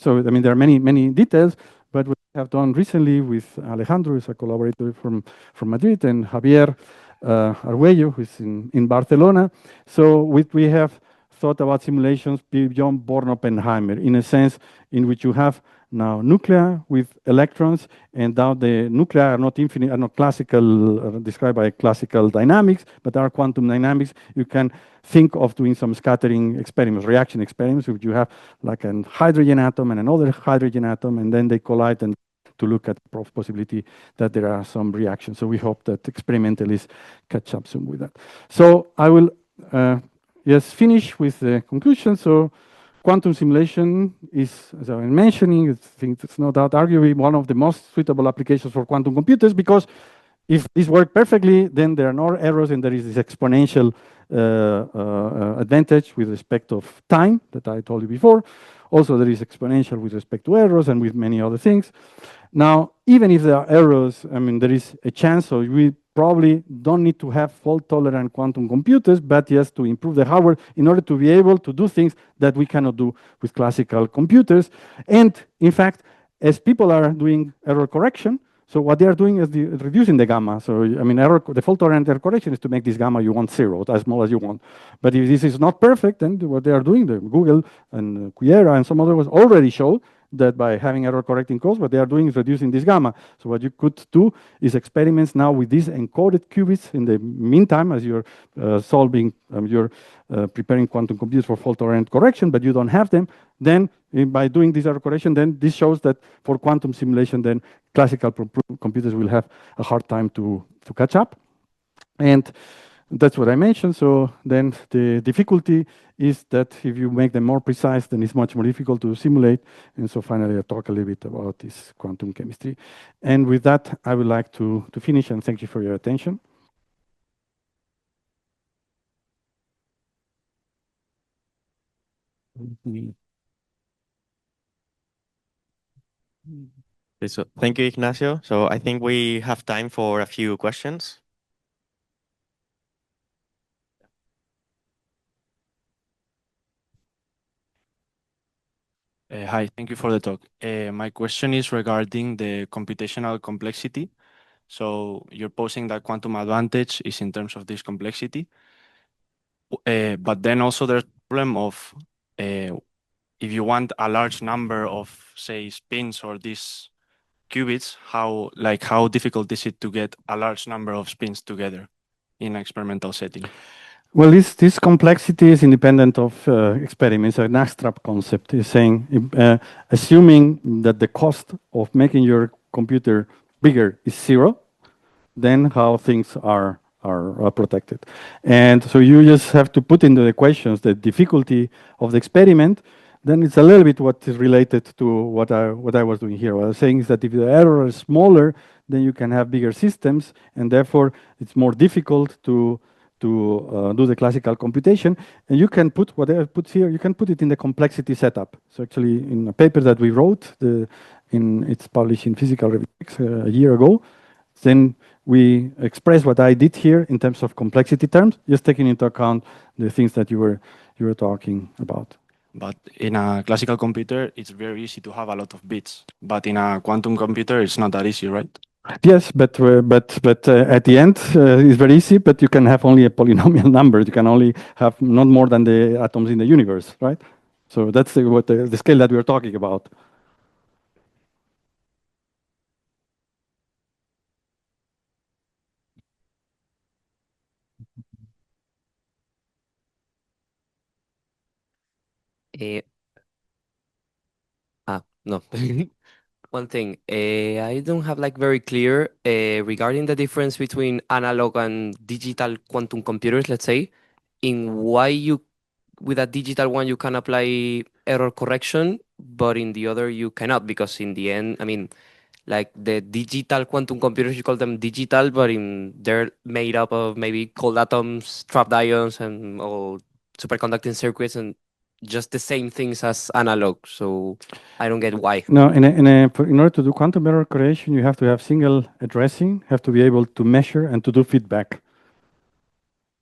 so, I mean, there are many details, but what we have done recently with Alejandro, who's a collaborator from Madrid, and Javier Arguello, who's in Barcelona. So we have thought about simulations beyond Born-Oppenheimer, in a sense in which you have now nuclei with electrons, and now the nuclei are not infinite, are not classical, described by classical dynamics, but are quantum dynamics. You can think of doing some scattering experiments, reaction experiments, which you have like a hydrogen atom and another hydrogen atom, and then they collide, and to look at the possibility that there are some reactions. So we hope that experimentalists catch up soon with that. So I will just finish with the conclusion. So quantum simulation is, as I was mentioning, I think it's no doubt arguably one of the most suitable applications for quantum computers, because if this works perfectly, then there are no errors, and there is this exponential advantage with respect of time that I told you before. Also, there is exponential with respect to errors and with many other things. Now, even if there are errors, I mean, there is a chance, so we probably don't need to have fault-tolerant quantum computers, but just to improve the hardware in order to be able to do things that we cannot do with classical computers. And in fact, as people are doing error correction, so what they are doing is reducing the gamma. So I mean, the fault-tolerant error correction is to make this gamma you want 0, as small as you want. But if this is not perfect, then what they are doing, Google and Quiera and some others already showed that by having error correcting codes, what they are doing is reducing this gamma. So what you could do is experiments now with these encoded qubits in the meantime, as you're solving, you're preparing quantum computers for fault-tolerant correction, but you don't have them. Then by doing this error correction, then this shows that for quantum simulation, then classical computers will have a hard time to catch up. And that's what I mentioned. So then the difficulty is that if you make them more precise, then it's much more difficult to simulate. And so finally, I'll talk a little bit about this quantum chemistry. And with that, I would like to finish, and thank you for your attention.
Okay, so thank you, Ignacio. So I think we have time for a few questions.
Hi, thank you for the talk. My question is regarding the computational complexity. So you're posing that quantum advantage is in terms of this complexity, but then also there's the problem of if you want a large number of, say, spins or these qubits, how difficult is it to get a large number of spins together in an experimental setting?
Well, this complexity is independent of experiments. An abstract concept is saying, assuming that the cost of making your computer bigger is zero, then how things are protected. And so you just have to put into the equations the difficulty of the experiment. Then it's a little bit what is related to what I was doing here. What I was saying is that if the error is smaller, then you can have bigger systems, and therefore it's more difficult to do the classical computation. And you can put what I put here, you can put it in the complexity setup. So actually in a paper that we wrote, it's published in Physical Review a year ago, then we express what I did here in terms of complexity terms, just taking into account the things that you were talking about.
But in a classical computer, it's very easy to have a lot of bits. But in a quantum computer, it's not that easy, right?
Yes, but at the end, it's very easy, but you can have only a polynomial number. You can only have not more than the atoms in the universe, right? So that's the scale that we're talking about.
No. One thing, I don't have like very clear regarding the difference between analog and digital quantum computers, let's say, in why you, with a digital one, you can apply error correction, but in the other you cannot, because in the end, I mean, like the digital quantum computers, you call them digital, but they're made up of maybe cold atoms, trapped ions, and all superconducting circuits, and just the same things as analog. So I don't get why.
No, in order to do quantum error correction, you have to have single addressing, have to be able to measure and to do feedback.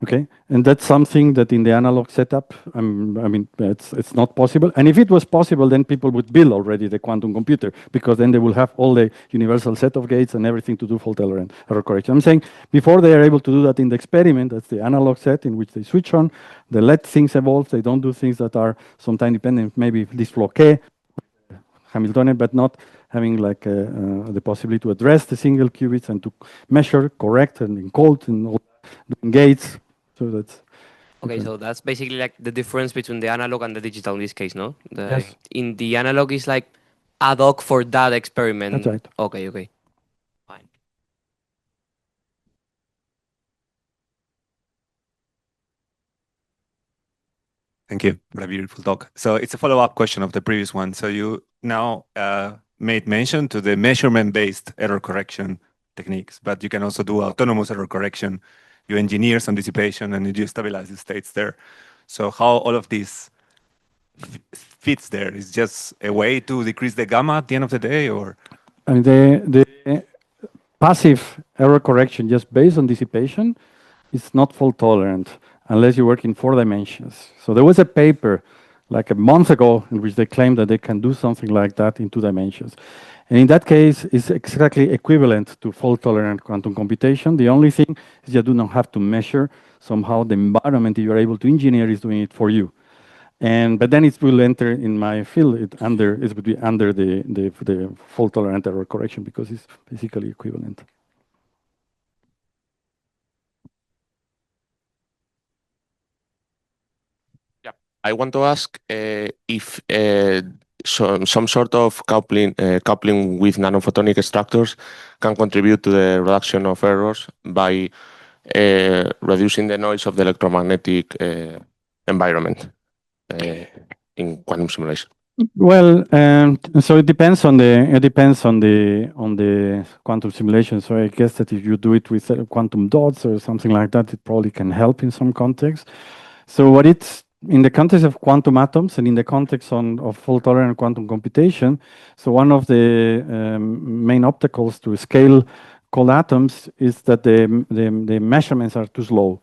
Okay, and that's something that in the analog setup, I mean, it's not possible. And if it was possible, then people would build already the quantum computer, because then they will have all the universal set of gates and everything to do fault-tolerant error correction. I'm saying before they are able to do that in the experiment, that's the analog set in which they switch on, they let things evolve, they don't do things that are sometimes dependent, maybe this floquet, Hamiltonian, but not having like the possibility to address the single qubits and to measure, correct, and encode and all doing gates. So that's
okay. So that's basically like the difference between the analog and the digital in this case, no?
Yes.
In the analog is like ad hoc for that experiment.
That's right.
Okay. Fine.
Thank you for a beautiful talk. So it's a follow-up question of the previous one. So you now made mention to the measurement-based error correction techniques, but you can also do autonomous error correction. You engineer some dissipation and you stabilize the states there. So how all of this fits there? Is just a way to decrease the gamma at the end of the day, or?
I mean, the passive error correction just based on dissipation is not fault tolerant unless you work in 4 dimensions. So there was a paper like a month ago in which they claimed that they can do something like that in 2 dimensions. And in that case, it's exactly equivalent to fault-tolerant quantum computation. The only thing is you do not have to measure. Somehow the environment that you're able to engineer is doing it for you. But then it will enter in my field. It would be under the fault-tolerant error correction because it's basically equivalent.
Yeah, I want to ask if some sort of coupling with nanophotonic structures can contribute to the reduction of errors by reducing the noise of the electromagnetic environment in quantum simulation.
Well, so it depends on the quantum simulation. So I guess that if you do it with quantum dots or something like that, it probably can help in some context. So what it's in the context of quantum atoms and in the context of fault-tolerant quantum computation, so one of the main obstacles to scale cold atoms is that the measurements are too slow.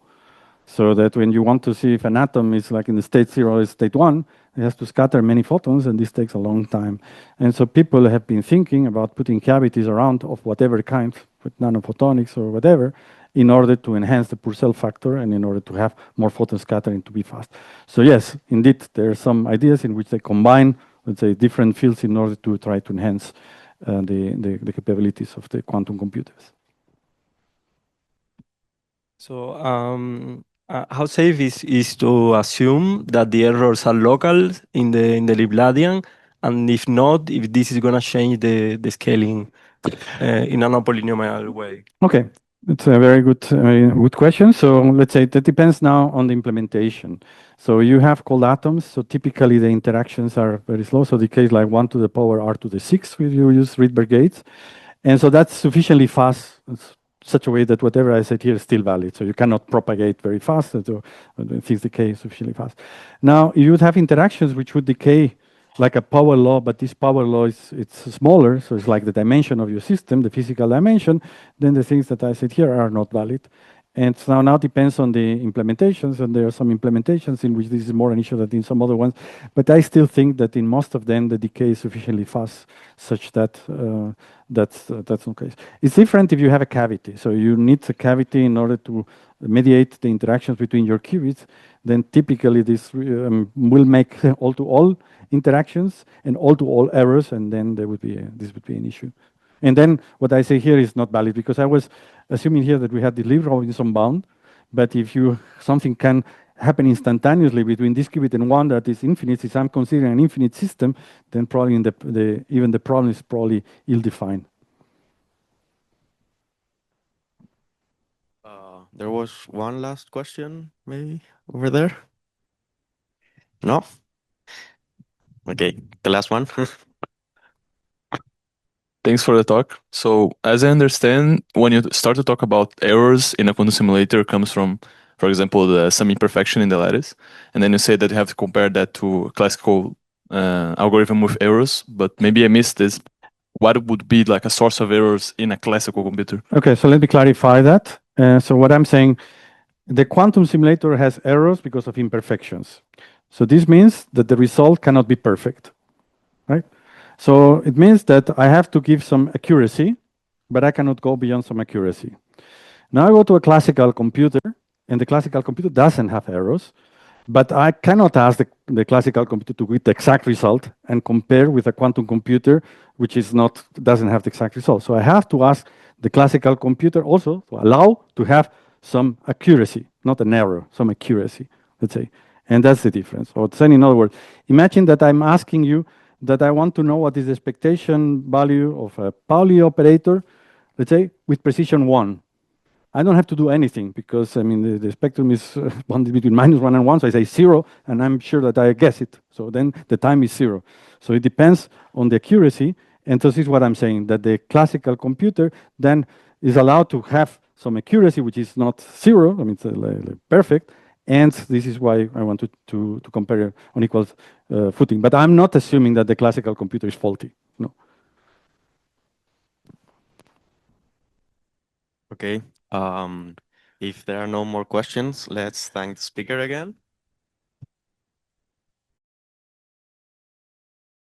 So that when you want to see if an atom is like in the state 0 or state 1, it has to scatter many photons, and this takes a long time. And so people have been thinking about putting cavities around of whatever kind, with nanophotonics or whatever, in order to enhance the Purcell factor and in order to have more photon scattering to be fast. So yes, indeed, there are some ideas in which they combine, let's say, different fields in order to try to enhance the capabilities of the quantum computers.
So, how safe is to assume that the errors are local in the Liouvalian, and if not, if this is going to change the scaling in a non-polynomial way?
Okay, it's a very good question. So let's say that depends now on the implementation. So you have cold atoms. So typically the interactions are very slow. So the case like 1 to the power r to the 6, where you use Rydberg gates. And so that's sufficiently fast, such a way that whatever I said here is still valid. So you cannot propagate very fast. So things decay sufficiently fast. Now you would have interactions which would decay like a power law, but this power law it's smaller, so it's like the dimension of your system, the physical dimension. Then the things that I said here are not valid. And so now depends on the implementations, and there are some implementations in which this is more an issue than in some other ones. But I still think that in most of them the decay is sufficiently fast, such that that's no case. It's different if you have a cavity. So you need a cavity in order to mediate the interactions between your qubits. Then typically this will make all-to-all interactions and all-to-all errors, and then there would be this would be an issue. And then what I say here is not valid, because I was assuming here that we had the Lieb-Robinson bound, but if something can happen instantaneously between this qubit and one that is infinite, since I'm considering an infinite system, then probably even the problem is probably ill-defined.
There was one last question, maybe over there. No? Okay, the last one.
Thanks for the talk. So, as I understand, when you start to talk about errors in a quantum simulator, comes from, for example, some imperfection in the lattice, and then you say that you have to compare that to a classical algorithm with errors. But maybe I missed this. What would be like a source of errors in a classical computer?
Okay, so let me clarify that. So what I'm saying, the quantum simulator has errors because of imperfections. So this means that the result cannot be perfect, right? So it means that I have to give some accuracy, but I cannot go beyond some accuracy. Now I go to a classical computer, and the classical computer doesn't have errors, but I cannot ask the classical computer to get the exact result and compare with a quantum computer which doesn't have the exact result. So I have to ask the classical computer also to allow to have some accuracy, not an error, some accuracy, let's say. And that's the difference. Or saying in other words, imagine that I'm asking you that I want to know what is the expectation value of a Pauli operator, let's say, with precision 1. I don't have to do anything because, I mean, the spectrum is bounded between -1 and 1, so I say 0, and I'm sure that I guess it. So then the time is 0. So it depends on the accuracy, and this is what I'm saying, that the classical computer then is allowed to have some accuracy, which is not 0, I mean, it's perfect, and this is why I want to compare on equal footing. But I'm not assuming that the classical computer is faulty, no.
Okay. If there are no more questions, let's thank the speaker again.